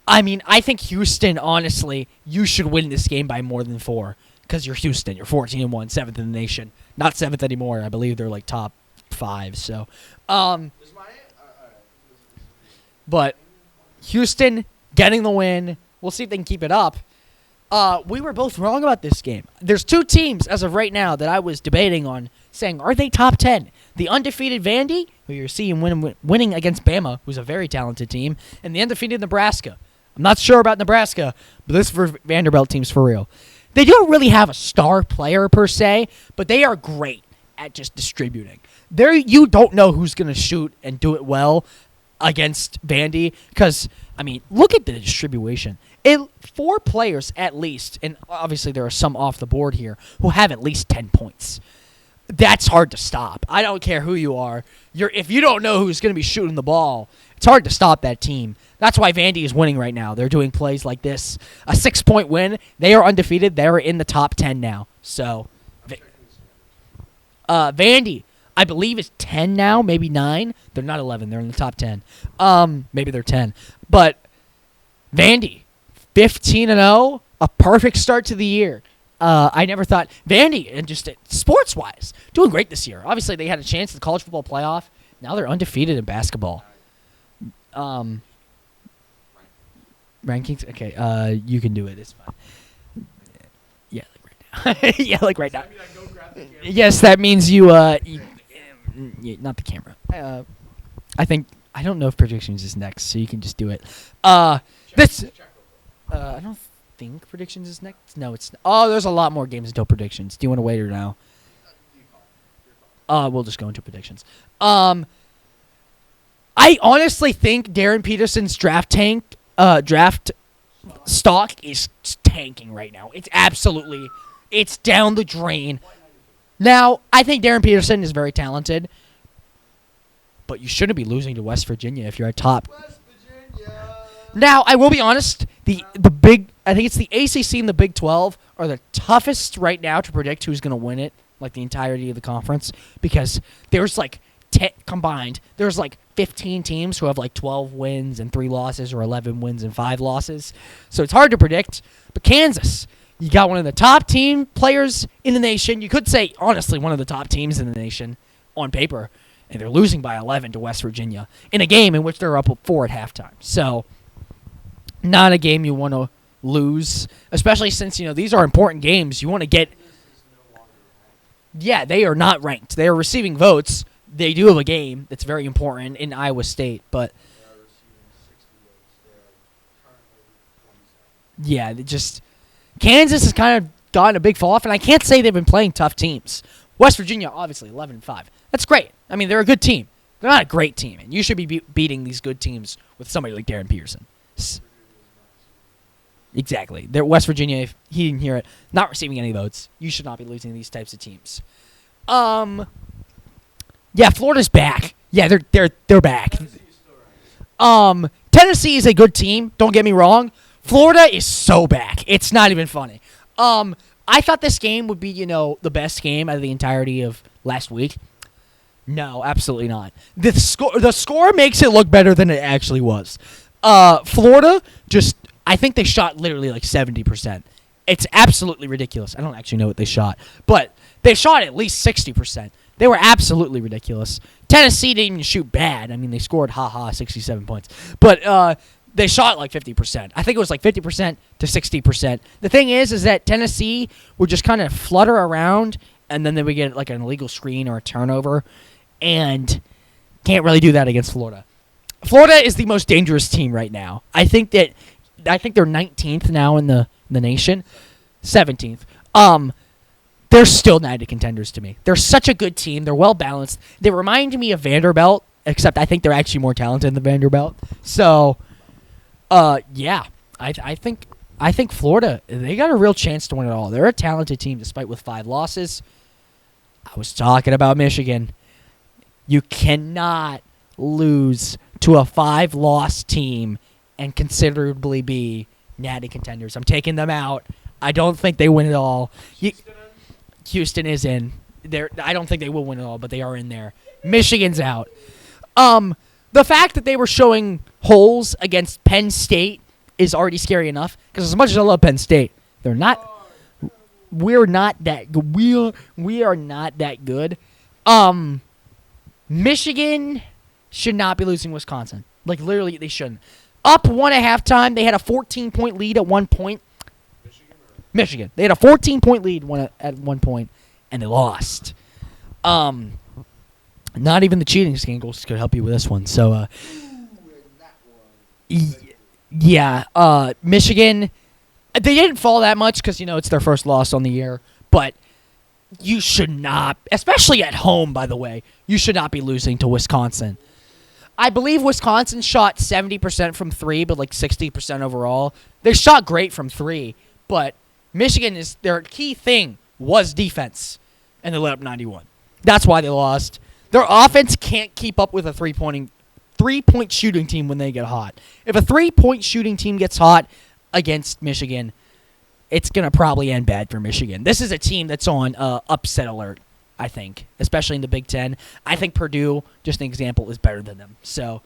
I mean, I think Houston, honestly, you should win this game by more than 4 because you're Houston. You're 14-1, 7th in the nation. Not 7th anymore. I believe they're like top 5. So, but Houston getting the win. We'll see if they can keep it up. We were both wrong about this game. There's two teams as of right now that I was debating on saying, are they top 10? The undefeated Vandy, who you're seeing winning against Bama, who's a very talented team, and the undefeated Nebraska. I'm not sure about Nebraska, but this Vanderbilt team's for real. They don't really have a star player per se, but they are great at just distributing. You don't know who's going to shoot and do it well against Vandy because, I mean, look at the distribution. 4 players at least, and obviously there are some off the board here, who have at least 10 points. That's hard to stop. I don't care who you are. If you don't know who's going to be shooting the ball, it's hard to stop that team. That's why Vandy is winning right now. They're doing plays like this. A 6-point win. They are undefeated. They're in the top 10 now. So, Vandy, I believe, is 10 now, maybe 9. They're not 11. They're in the top 10. Maybe they're 10. But Vandy, 15-0, a perfect start to the year. I never thought Vandy, and just sports-wise, doing great this year. Obviously, they had a chance at the college football playoff. Now they're undefeated in basketball. Rankings? Okay, you can do it. It's fine. Yeah, like right now. Yeah, like right now. Yes, that means you not the camera. I don't know if predictions is next, so you can just do it. I don't think predictions is next. No, it's. Oh, there's a lot more games until predictions. Do you want to wait or now? We'll just go into predictions. I honestly think Darren Peterson's draft stock is tanking right now. It's down the drain. Now, I think Darren Peterson is very talented, but you shouldn't be losing to West Virginia if you're at top. West Virginia. Now, I will be honest, I think it's the ACC and the Big 12 are the toughest right now to predict who's going to win it, like the entirety of the conference, because there's like combined, there's like 15 teams who have like 12 wins and 3 losses or 11 wins and 5 losses. So it's hard to predict. But Kansas, you got one of the top team players in the nation. You could say, honestly, one of the top teams in the nation on paper, and they're losing by 11 to West Virginia in a game in which they're up 4 at halftime. So not a game you want to lose, especially since, these are important games. You want to get... Yeah, they are not ranked. They are receiving votes. They do have a game that's very important in Iowa State, but... Yeah, Kansas has kind of gotten a big fall off, and I can't say they've been playing tough teams. West Virginia, obviously, 11-5. That's great. I mean, they're a good team. They're not a great team, and you should be beating these good teams with somebody like Darren Peterson. Exactly. West Virginia, if he didn't hear it, not receiving any votes. You should not be losing these types of teams. Yeah, Florida's back. Yeah, they're back. Tennessee is a good team. Don't get me wrong. Florida is so back. It's not even funny. I thought this game would be, the best game out of the entirety of last week. No, absolutely not. The score makes it look better than it actually was. Florida I think they shot literally like 70%. It's absolutely ridiculous. I don't actually know what they shot, but they shot at least 60%. They were absolutely ridiculous. Tennessee didn't even shoot bad. I mean, they scored 67 points, but they shot like 50%. I think it was like 50% to 60%. The thing is that Tennessee would just kind of flutter around, and then they would get like an illegal screen or a turnover, and can't really do that against Florida. Florida is the most dangerous team right now. I think they're 19th now in the nation, 17th. They're still Natty contenders to me. They're such a good team. They're well balanced. They remind me of Vanderbilt, except I think they're actually more talented than Vanderbilt. So, yeah, I think Florida, they got a real chance to win it all. They're a talented team, despite with 5 losses. I was talking about Michigan. You cannot lose to a 5-loss team and considerably be Natty contenders. I'm taking them out. I don't think they win it all. Houston is in. I don't think they will win it all, but they are in there. Michigan's out. The fact that they were showing holes against Penn State is already scary enough, because as much as I love Penn State, we're not that good. We are not that good. Michigan should not be losing Wisconsin. Like, literally, they shouldn't. Up 1 at halftime. They had a 14-point lead at one point. Michigan. They had a 14-point lead at one point, and they lost. Not even the cheating scandals could help you with this one. So, Michigan, they didn't fall that much because, it's their first loss on the year. But you should not, especially at home, by the way, you should not be losing to Wisconsin. I believe Wisconsin shot 70% from 3, but like 60% overall. They shot great from 3, but Michigan, their key thing was defense, and they let up 91. That's why they lost. Their offense can't keep up with a three-point shooting team when they get hot. If a three-point shooting team gets hot against Michigan, it's going to probably end bad for Michigan. This is a team that's on upset alert, I think, especially in the Big Ten. I think Purdue, just an example, is better than them. So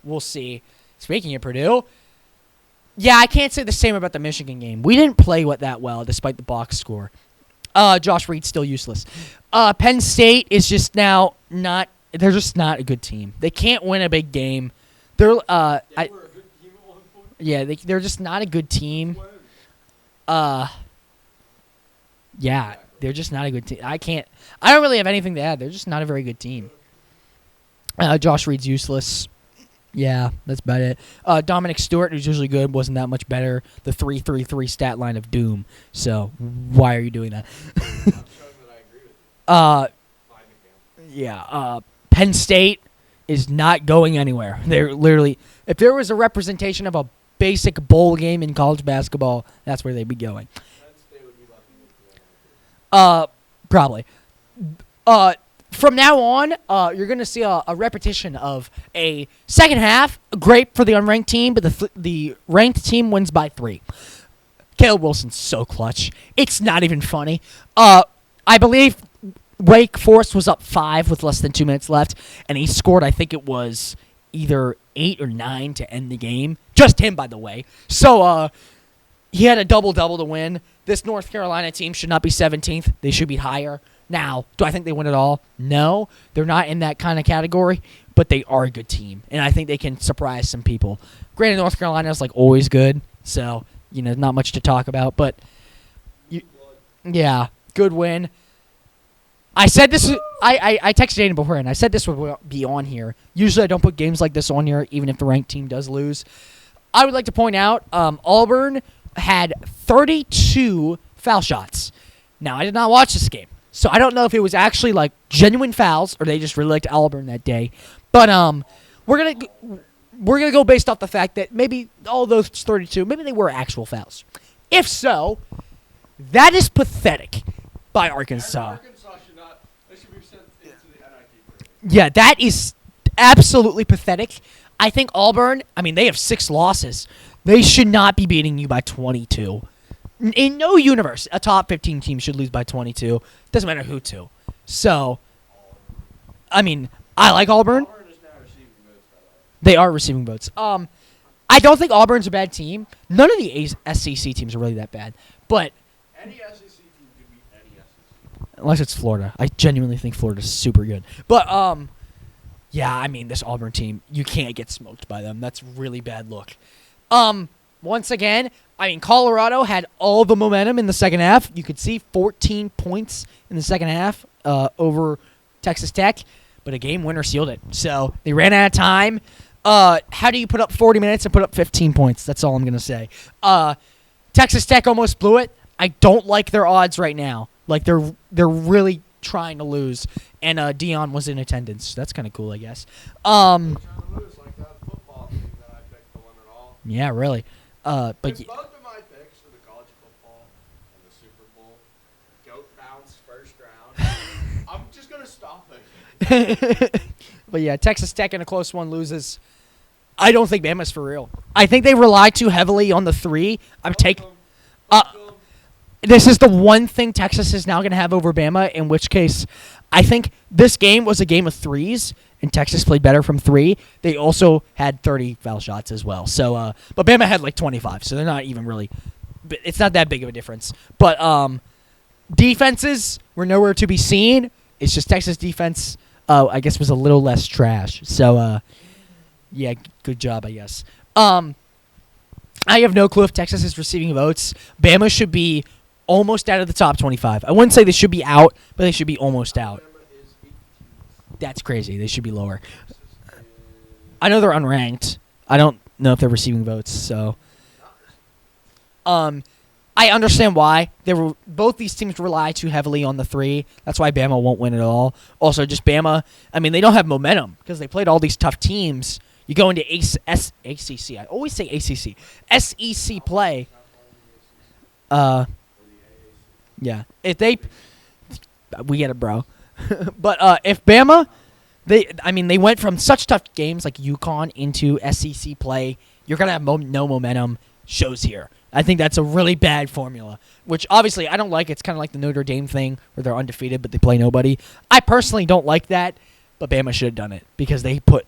we'll see. Speaking of Purdue, I can't say the same about the Michigan game. We didn't play that well despite the box score. Josh Reed's still useless. Penn State is just now they're just not a good team. They can't win a big game. They're they're just not a good team. They're just not a good team. I don't really have anything to add. They're just not a very good team. Josh Reed's useless. Yeah, that's about it. Dominic Stewart, who's usually good, wasn't that much better. The 3-3-3 stat line of doom. So why are you doing that? Penn State is not going anywhere. They're literally, if there was a representation of a basic bowl game in college basketball, that's where they'd be going. Probably. From now on, you're going to see a repetition of a second half, great for the unranked team, but the ranked team wins by 3. Caleb Wilson's so clutch. It's not even funny. I believe Wake Forest was up 5 with less than 2 minutes left, and he scored, I think it was either 8 or 9 to end the game. Just him, by the way. So, he had a double-double to win. This North Carolina team should not be 17th. They should be higher. Now, do I think they win it all? No. They're not in that kind of category, but they are a good team, and I think they can surprise some people. Granted, North Carolina is, always good, so, not much to talk about, but, good win. I said this. I texted Aaden before, and I said this would be on here. Usually I don't put games like this on here, even if the ranked team does lose. I would like to point out Auburn had 32 foul shots. Now, I did not watch this game, so I don't know if it was actually, genuine fouls, or they just really liked Auburn that day. But we're gonna go based off the fact that maybe all those 32, maybe they were actual fouls. If so, that is pathetic by Arkansas. Yeah, that is absolutely pathetic. I think Auburn, they have 6 losses. They should not be beating you by 22. In no universe, a top 15 team should lose by 22. Doesn't matter who to. So, I like Auburn. Auburn is now receiving votes, by the way. They are receiving votes. I don't think Auburn's a bad team. None of the SEC teams are really that bad. But Any SEC team could beat any SEC. unless it's Florida. I genuinely think Florida's super good. But, this Auburn team, you can't get smoked by them. That's really bad look. Once again, Colorado had all the momentum in the second half. You could see 14 points in the second half over Texas Tech, but a game winner sealed it. So they ran out of time. How do you put up 40 minutes and put up 15 points? That's all I'm going to say. Texas Tech almost blew it. I don't like their odds right now. They're really trying to lose, and Dion was in attendance. That's kind of cool, I guess. Trying to lose like that football team that I picked to win it all. Yeah, really. But Both of my picks for the college football and the Super Bowl, goat bounce first round. I'm just gonna stop it. but yeah, Texas Tech in a close one loses. I don't think Bama's for real. I think they rely too heavily on the 3. This is the one thing Texas is now going to have over Bama, in which case I think this game was a game of 3s, and Texas played better from 3. They also had 30 foul shots as well. So, but Bama had 25, so they're not even really – it's not that big of a difference. But defenses were nowhere to be seen. It's just Texas defense, I guess, was a little less trash. So, yeah, good job, I guess. I have no clue if Texas is receiving votes. Bama should be almost out of the top 25. I wouldn't say they should be out, but they should be almost out. That's crazy. They should be lower. I know they're unranked. I don't know if they're receiving votes, so I understand why. Both these teams rely too heavily on the 3. That's why Bama won't win at all. Also, just Bama, I mean, they don't have momentum because they played all these tough teams. You go into ACC. I always say ACC. SEC play. Yeah. We get it, bro. But if Bama, they went from such tough games like UConn into SEC play. You're gonna have no momentum. Shows here. I think that's a really bad formula, which obviously I don't like. It's kind of like the Notre Dame thing where they're undefeated but they play nobody. I personally don't like that, but Bama should have done it because they put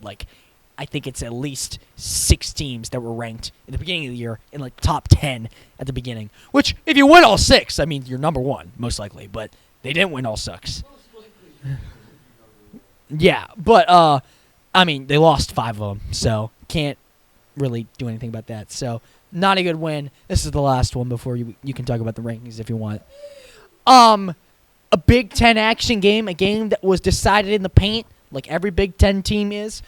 I think it's at least 6 teams that were ranked in the beginning of the year in top 10 at the beginning. Which, if you win all 6, I mean, you're number 1 most likely. But they didn't win all 6. Yeah, but I mean, they lost 5 of them, so can't really do anything about that. So not a good win. This is the last one before you can talk about the rankings if you want. A Big Ten action game, a game that was decided in the paint, like every Big Ten team is.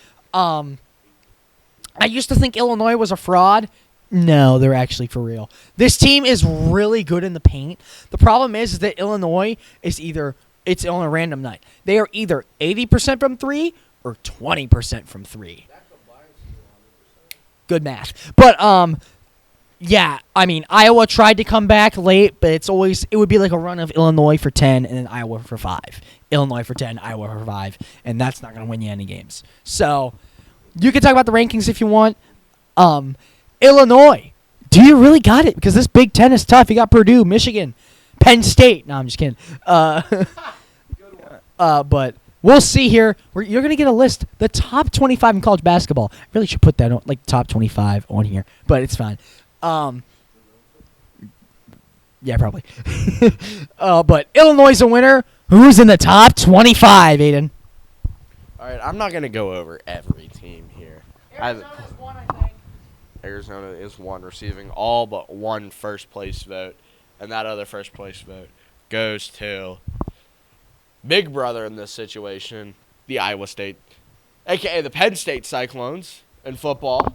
I used to think Illinois was a fraud. No, they're actually for real. This team is really good in the paint. The problem is that Illinois is it's on a random night. They are either 80% from 3 or 20% from 3. Good math. But, yeah, I mean, Iowa tried to come back late, but it would be like a run of Illinois for 10 and then Iowa for 5. Illinois for 10, Iowa for 5, and that's not going to win you any games. So, you can talk about the rankings if you want. Illinois, do you really got it? Because this Big Ten is tough. You got Purdue, Michigan, Penn State. No, I'm just kidding. But we'll see here. You're going to get a list. The top 25 in college basketball. I really should put that on, top 25 on here, but it's fine. Yeah, probably. But Illinois is a winner. Who's in the top 25, Aaden? All right, I'm not going to go over every team here. Arizona's one, I think. Arizona is one, receiving all but one first-place vote. And that other first-place vote goes to big brother in this situation, the Iowa State, a.k.a. the Penn State Cyclones in football.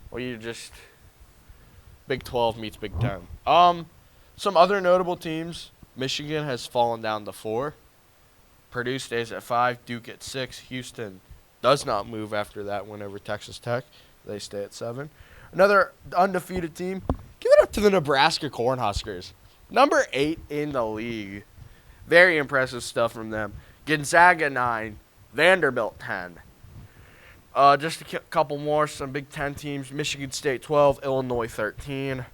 Well, you just Big 12 meets Big 10. Some other notable teams. Michigan has fallen down to 4. Purdue stays at 5. Duke at 6. Houston does not move after that win over Texas Tech. They stay at 7. Another undefeated team. Give it up to the Nebraska Cornhuskers. Number 8 in the league. Very impressive stuff from them. Gonzaga 9. Vanderbilt 10. Just a couple more. Some Big Ten teams. Michigan State 12. Illinois 13.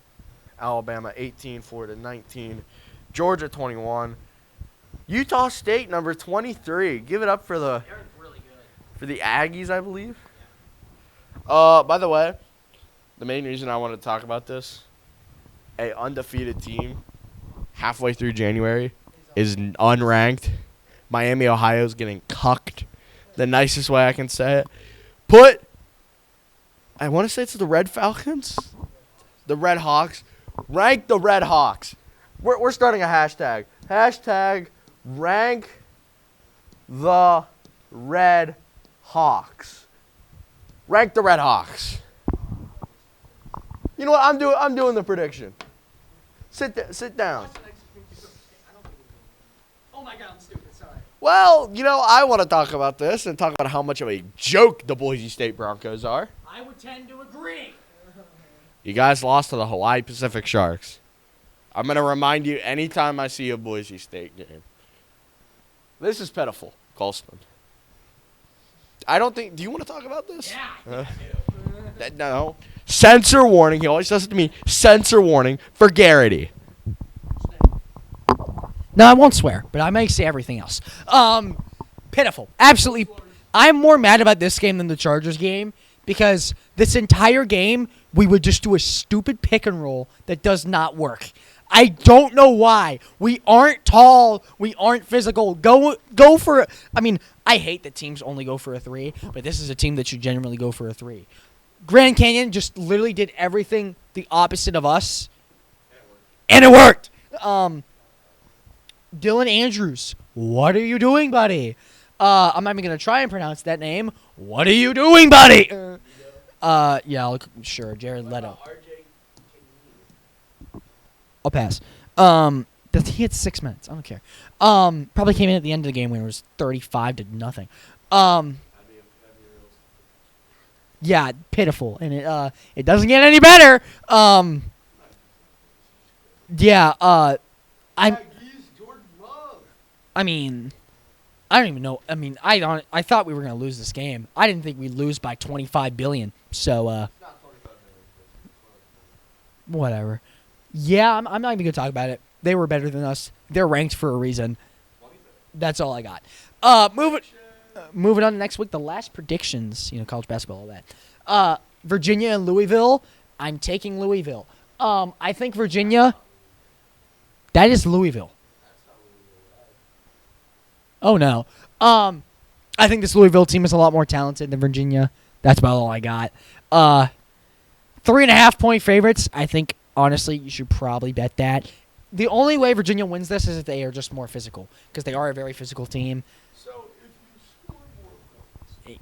Alabama 18. Florida 19. Georgia 21. Utah State number 23. Give it up for the Aggies, I believe. By the way, the main reason I wanted to talk about this, a undefeated team halfway through January is unranked. Miami, Ohio is getting cucked. The nicest way I can say it. I want to say it's the Red Falcons, the Red Hawks. Rank the Red Hawks. We're starting a hashtag. Hashtag rank the Red Hawks. Rank the Red Hawks. You know what? I'm doing the prediction. Sit down. Oh my God, I'm stupid. Sorry. Well, I want to talk about this and talk about how much of a joke the Boise State Broncos are. I would tend to agree. You guys lost to the Hawaii Pacific Sharks. I'm going to remind you anytime I see a Boise State game. This is pitiful, Kolstin. Do you want to talk about this? Yeah. No. Censor warning. He always does it to me. Censor warning for Garrity. No, I won't swear, but I may say everything else. Pitiful. Absolutely. I'm more mad about this game than the Chargers game because this entire game, we would just do a stupid pick and roll that does not work. I don't know why. We aren't tall. We aren't physical. Go for – I mean, I hate that teams only go for a 3, but this is a team that should generally go for a 3. Grand Canyon just literally did everything the opposite of us. And it worked. Dylan Andrews, what are you doing, buddy? I'm not even going to try and pronounce that name. What are you doing, buddy? Yeah, sure, Jared Leto. I'll pass. He had 6 minutes. I don't care. Probably came in at the end of the game when it was 35-0. Yeah, pitiful, and it doesn't get any better. Yeah. I mean, I don't even know. I mean, I thought we were gonna lose this game. I didn't think we'd lose by 25 billion. So whatever. Yeah, I'm not even gonna talk about it. They were better than us. They're ranked for a reason. That's all I got. Moving on to next week, the last predictions. College basketball, all that. Virginia and Louisville. I'm taking Louisville. I think Virginia. That is Louisville. Oh no. I think this Louisville team is a lot more talented than Virginia. That's about all I got. 3.5 point favorites. I think honestly you should probably bet that. The only way Virginia wins this is if they are just more physical, because they are a very physical team. So if you score more points.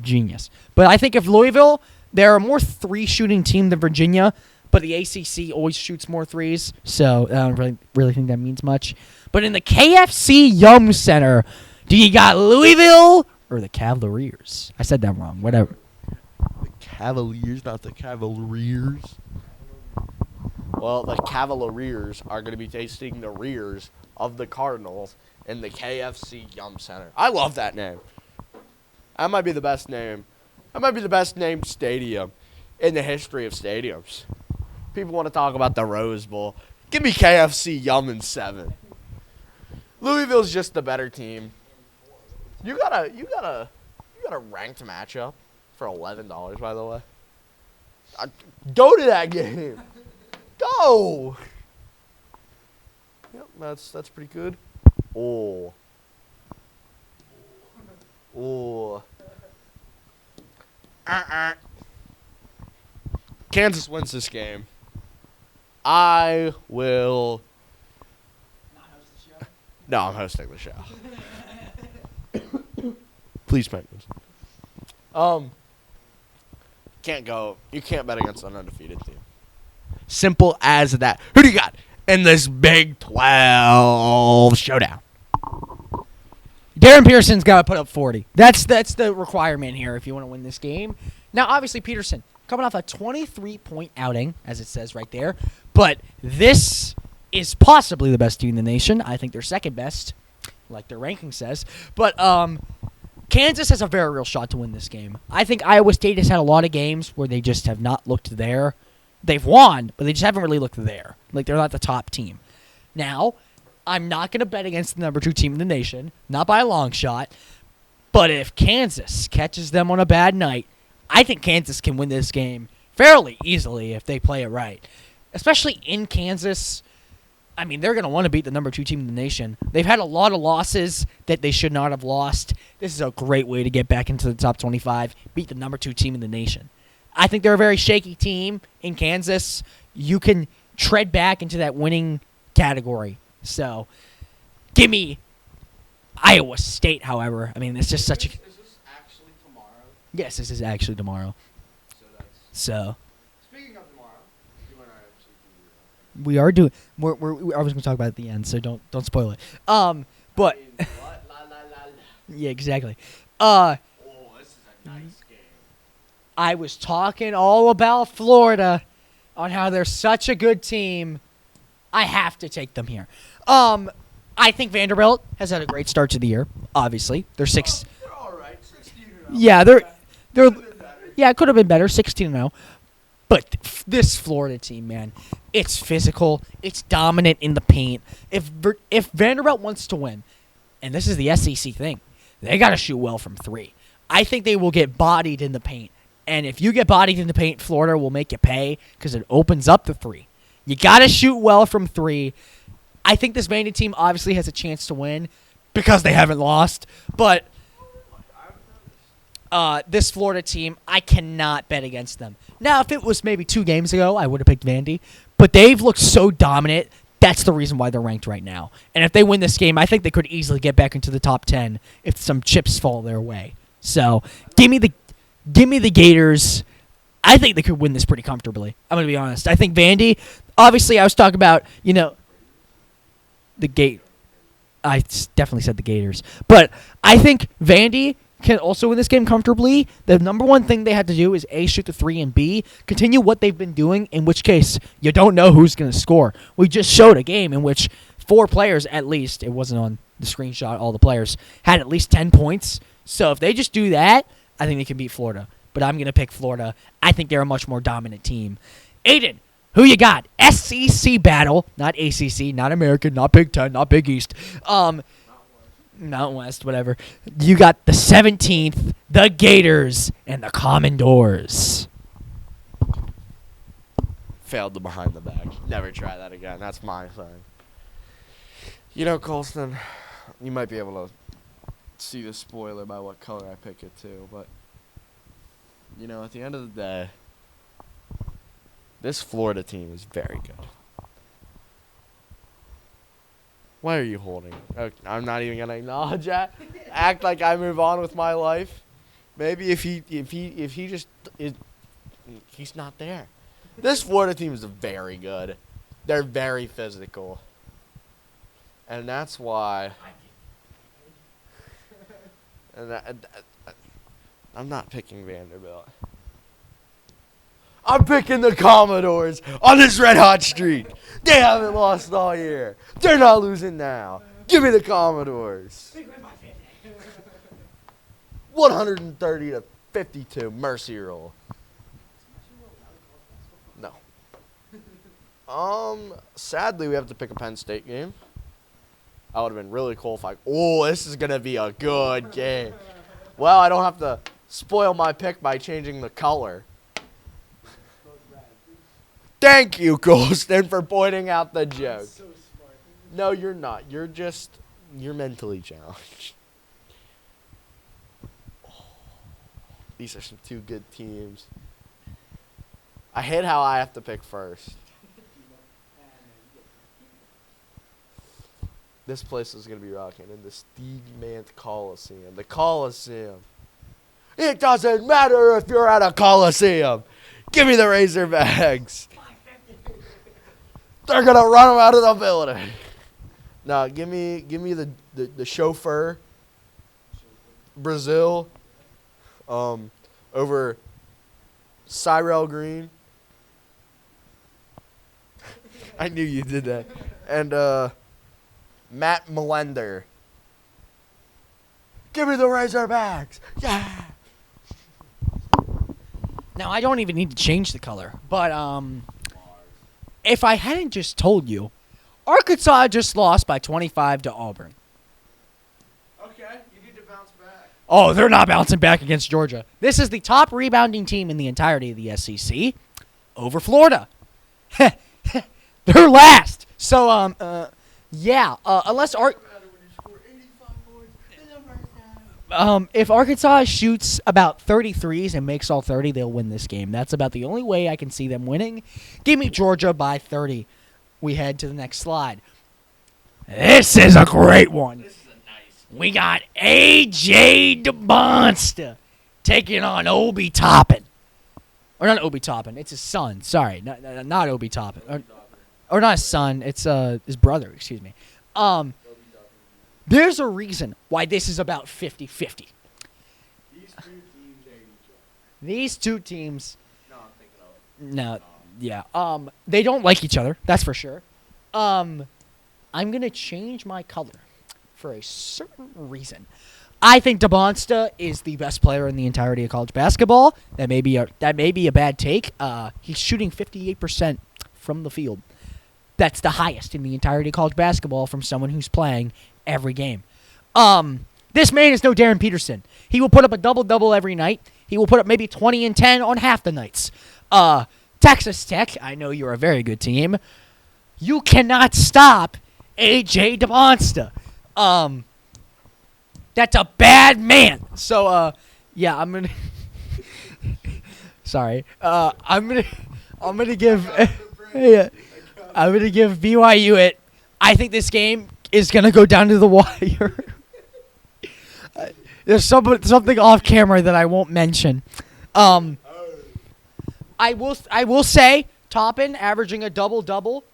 Genius. But I think if Louisville, they're a more three-shooting team than Virginia, but the ACC always shoots more threes, so I don't really think that means much. But in the KFC Yum Center, do you got Louisville or the Cavaliers? I said that wrong. Whatever. The Cavaliers, not the Cavaliers. Well, the Cavaliers are going to be tasting the rears of the Cardinals in the KFC Yum Center. I love that name. That might be the best name. That might be the best named stadium in the history of stadiums. People want to talk about the Rose Bowl. Give me KFC Yum in 7. Louisville's just the better team. You got a ranked matchup for $11, by the way. Go to that game. Go. Yep, that's pretty good. Oh. Kansas wins this game. I will. Not host the show? No, I'm hosting the show. Please, Penguins. Can't go. You can't bet against an undefeated team. Simple as that. Who do you got in this Big 12 showdown? Darren Pearson's got to put up 40. That's the requirement here if you want to win this game. Now, obviously, Peterson coming off a 23-point outing, as it says right there. But this is possibly the best team in the nation. I think they're second best, like their ranking says. But Kansas has a very real shot to win this game. I think Iowa State has had a lot of games where they just have not looked there. They've won, but they just haven't really looked there. Like, they're not the top team. Now, I'm not going to bet against the number 2 team in the nation, not by a long shot. But if Kansas catches them on a bad night, I think Kansas can win this game fairly easily if they play it right. Especially in Kansas. I mean, they're going to want to beat the number 2 team in the nation. They've had a lot of losses that they should not have lost. This is a great way to get back into the top 25, beat the number 2 team in the nation. I think they're a very shaky team in Kansas. You can tread back into that winning category. So, give me Iowa State, however. I mean, it's just such a... Is this actually tomorrow? Yes, this is actually tomorrow. So... Speaking of tomorrow, you and I actually do We are doing... I was going to talk about it at the end, so don't spoil it. But... I mean, what? La, la, la, la. Yeah, exactly. Oh, this is a nice game. I was talking all about Florida on how they're such a good team. I have to take them here. I think Vanderbilt has had a great start to the year. Obviously, they're six. They're all right. 16-0. Yeah, they're. Could've been better. Yeah, it could have been better, 16-0. But this Florida team, man, it's physical. It's dominant in the paint. If Vanderbilt wants to win, and this is the SEC thing, they got to shoot well from 3. I think they will get bodied in the paint. And if you get bodied in the paint, Florida will make you pay because it opens up the 3. You got to shoot well from 3. I think this Vandy team obviously has a chance to win because they haven't lost. But this Florida team, I cannot bet against them. Now, if it was maybe 2 games ago, I would have picked Vandy. but they've looked so dominant. That's the reason why they're ranked right now. And if they win this game, I think they could easily get back into the top 10 if some chips fall their way. So give me the Gators. I think they could win this pretty comfortably. I'm going to be honest. I think Vandy, obviously I was talking about, I definitely said the Gators. But I think Vandy can also win this game comfortably. The number one thing they had to do is A, shoot the 3, and B, continue what they've been doing, in which case you don't know who's going to score. We just showed a game in which 4 players at least, it wasn't on the screenshot, all the players, had at least 10 points. So if they just do that, I think they can beat Florida. But I'm going to pick Florida. I think they're a much more dominant team. Aaden, who you got? SEC battle, not ACC, not American, not Big Ten, not Big East. Mountain West, whatever. You got the 17th, the Gators, and the Commodores. Failed the behind the back. Never try that again. That's my thing. Kolstin, you might be able to see the spoiler by what color I pick it too, but at the end of the day, this Florida team is very good. Why are you holding? I'm not even gonna acknowledge that. Act like I move on with my life. Maybe if he just is, he's not there. This Florida team is very good. They're very physical, and that's why. I'm not picking Vanderbilt. I'm picking the Commodores on this red hot streak. They haven't lost all year. They're not losing now. Give me the Commodores. 130-52, mercy roll. No. Sadly, we have to pick a Penn State game. I would have been really cool if this is gonna be a good game. Well, I don't have to spoil my pick by changing the color. Thank you, Kolstin, for pointing out the joke. So smart. No, you're not. You're mentally challenged. These are some 2 good teams. I hate how I have to pick first. This place is going to be rocking in the Steve Mant Coliseum. The Coliseum. It doesn't matter if you're at a Coliseum. Give me the Razorbacks. They're going to run them out of the building. No, give me the chauffeur. Brazil. Over Cyril Green. I knew you did that. And Matt Melender. Give me the Razorbacks. Yeah. Now, I don't even need to change the color, but if I hadn't just told you, Arkansas just lost by 25 to Auburn. Okay, you need to bounce back. Oh, they're not bouncing back against Georgia. This is the top rebounding team in the entirety of the SEC over Florida. They're last. So, unless if Arkansas shoots about 33s and makes all 30, they'll win this game. That's about the only way I can see them winning. Give me Georgia by 30. We head to the next slide. This is a great one. This is a nice. We got A.J. DeMonster taking on Obi Toppin. Or not Obi Toppin. It's his son. Sorry, not Obi Toppin. Or not his son. It's his brother. Excuse me. There's a reason why this is about 50-50. These 2 teams hate each other. These 2 teams. No, I'm thinking of it. No. Yeah. They don't like each other. That's for sure. I'm gonna change my color for a certain reason. I think DeMonsta is the best player in the entirety of college basketball. That may be a bad take. He's shooting 58% from the field. That's the highest in the entirety of college basketball from someone who's playing every game. This man is no Darren Peterson. He will put up a double-double every night. He will put up maybe 20 and 10 on half the nights. Texas Tech, I know you're a very good team. You cannot stop A.J. DeMonsta. That's a bad man. So, I'm gonna. Sorry. I'm gonna give. Yeah. I'm going to give BYU it. I think this game is going to go down to the wire. There's something off camera that I won't mention. I will say Toppin averaging a double-double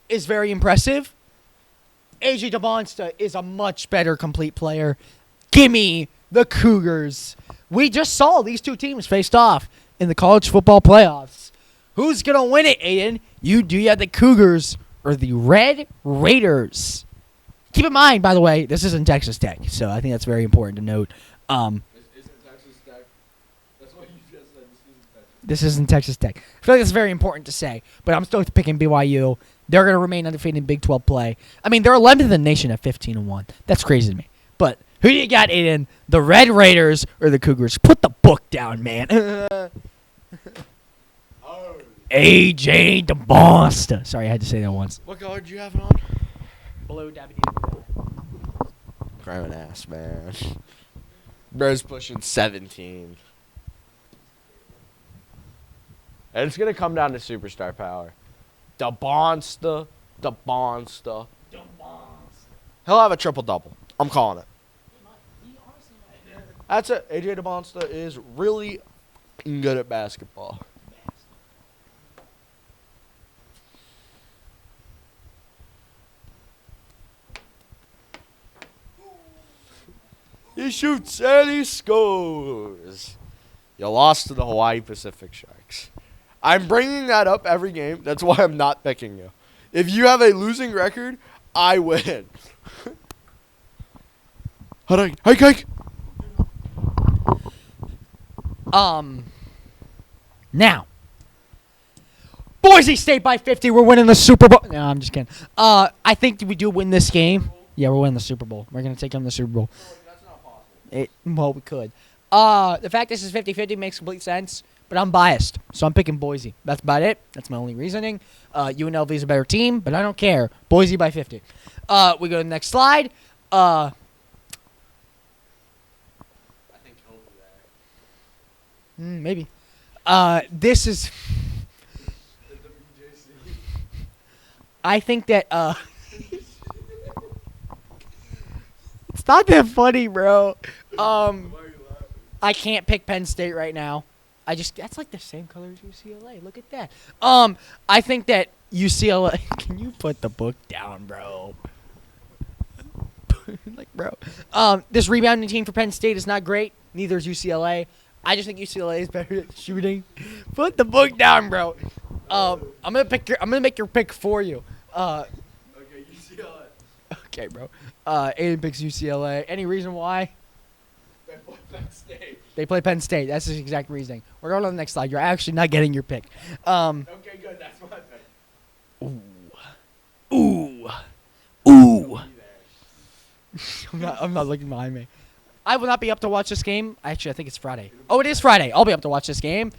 is very impressive. AJ DeMonsta is a much better complete player. Gimme the Cougars. We just saw these two teams faced off in the college football playoffs. Who's going to win it, Aaden? Do you have the Cougars or the Red Raiders? Keep in mind, by the way, this isn't Texas Tech, so I think that's very important to note. This isn't Texas Tech. That's what you just said. This isn't Texas Tech. I feel like that's very important to say, but I'm still picking BYU. They're going to remain undefeated in Big 12 play. I mean, they're 11th in the nation at 15-1. That's crazy to me. But who do you got, Aaden? The Red Raiders or the Cougars? Put the book down, man. AJ DeMonsta. Sorry, I had to say that once. What color do you have it on? Blue Dabby. Grabbing ass, man. Bro's pushing 17. And it's going to come down to superstar power. DeMonsta. He'll have a triple-double. I'm calling it. That's it. AJ DeMonsta is really good at basketball. He shoots and he scores. You lost to the Hawaii Pacific Sharks. I'm bringing that up every game. That's why I'm not picking you. If you have a losing record, I win. Hike. Now, Boise State by 50. We're winning the Super Bowl. No, I'm just kidding. I think we do win this game. Yeah, we're winning the Super Bowl. We're going to take them to the Super Bowl. That's not possible. Well, we could. The fact this is 50-50 makes complete sense, but I'm biased, so I'm picking Boise. That's about it. That's my only reasoning. UNLV is a better team, but I don't care. Boise by 50. We go to the next slide. I think he'll be there. Maybe. This is... The WJC. I think that... It's not that funny, bro. Why are you laughing? I can't pick Penn State right now. That's like the same color as UCLA. Look at that. I think that UCLA. Can you put the book down, bro? Like, bro. This rebounding team for Penn State is not great. Neither is UCLA. I just think UCLA is better at shooting. Put the book down, bro. I'm gonna make your pick for you. Okay, UCLA. Okay, bro. Aaden picks UCLA. Any reason why? They play Penn State. They play Penn State. That's the exact reasoning. We're going to the next slide. You're actually not getting your pick. Okay, good. That's my pick. Ooh. Be there. I'm not looking behind me. I will not be up to watch this game. Actually, I think it's Friday. Oh, it is Friday. I'll be up to watch this game.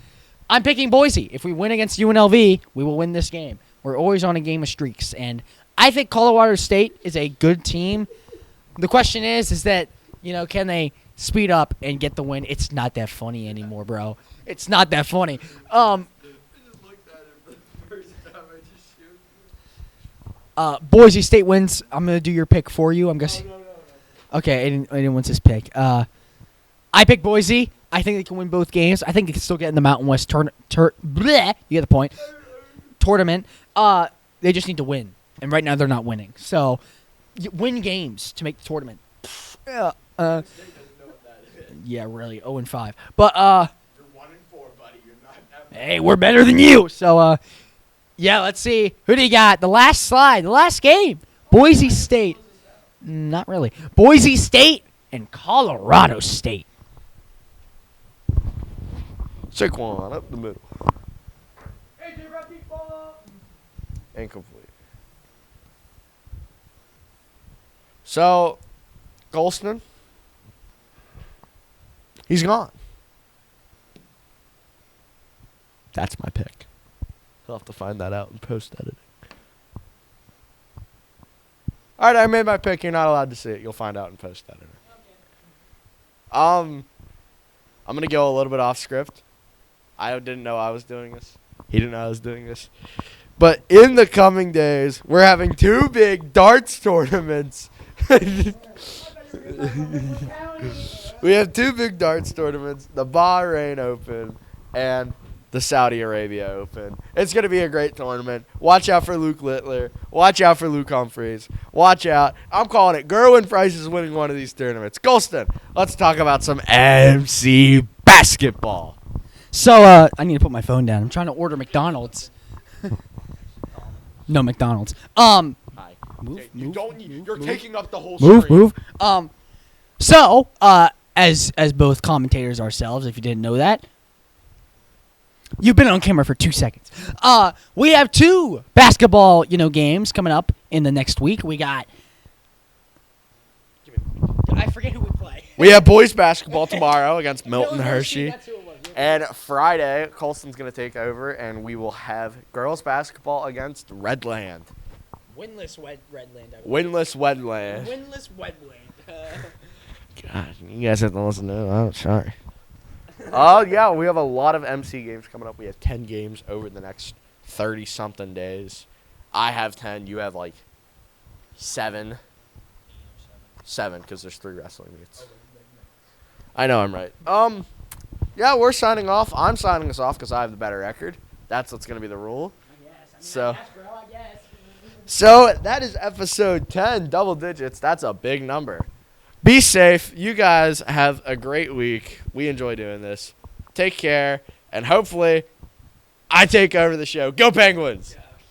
I'm picking Boise. If we win against UNLV, we will win this game. We're always on a game of streaks, and I think Colorado State is a good team. The question is that, can they speed up and get the win? It's not that funny anymore, bro. It's not that funny. I just looked at it for the first time. I just shoot. Boise State wins. I'm going to do your pick for you. I'm guessing. No. Okay, Aiden wants his pick. I pick Boise. I think they can win both games. I think they can still get in the Mountain West bleh, you get the point. Tournament. They just need to win. And right now they're not winning. So, win games to make the tournament. State doesn't know what that is. Yeah, really. 0-5. But, You're 1-4, buddy. You're not that bad. hey, we're better than you. So, yeah, let's see. Who do you got? The last slide. The last game. Boise State. Not really. Boise State and Colorado State. Saquon up the middle. Incomplete. So, Kolstin, he's gone. That's my pick. He'll have to find that out in post-editing. All right, I made my pick. You're not allowed to see it. You'll find out in post-editing. Okay. I'm going to go a little bit off script. I didn't know I was doing this. He didn't know I was doing this. But in the coming days, we're having 2 big darts tournaments. We have 2 big darts tournaments, the Bahrain Open and the Saudi Arabia Open. It's going to be a great tournament. Watch out for Luke Littler. Watch out for Luke Humphreys. Watch out. I'm calling it. Gerwin Price is winning one of these tournaments. Kolstin, let's talk about some MC basketball. So, I need to put my phone down. I'm trying to order McDonald's. No McDonald's. Hi. Move, You move, don't. move, You're move. taking up the whole Move, screen. move. So, as both commentators ourselves, if you didn't know that, you've been on camera for 2 seconds. We have 2 basketball, games coming up in the next week. We got. I forget who we play. We have boys basketball tomorrow against Milton Hershey. That's who it was. And Friday, Colston's going to take over, and we will have girls basketball against Redland. Winless Redland. Winless Wedland. Winless Wedland. God, you guys have to listen to it. I'm sorry. Oh, yeah, we have a lot of MC games coming up. We have 10 games over the next 30-something days. I have 10. You have, 7. 7, because there's 3 wrestling meets. I know I'm right. Yeah, we're signing off. I'm signing us off because I have the better record. That's what's going to be the rule. So that is episode 10, double digits. That's a big number. Be safe. You guys have a great week. We enjoy doing this. Take care, and hopefully I take over the show. Go Penguins!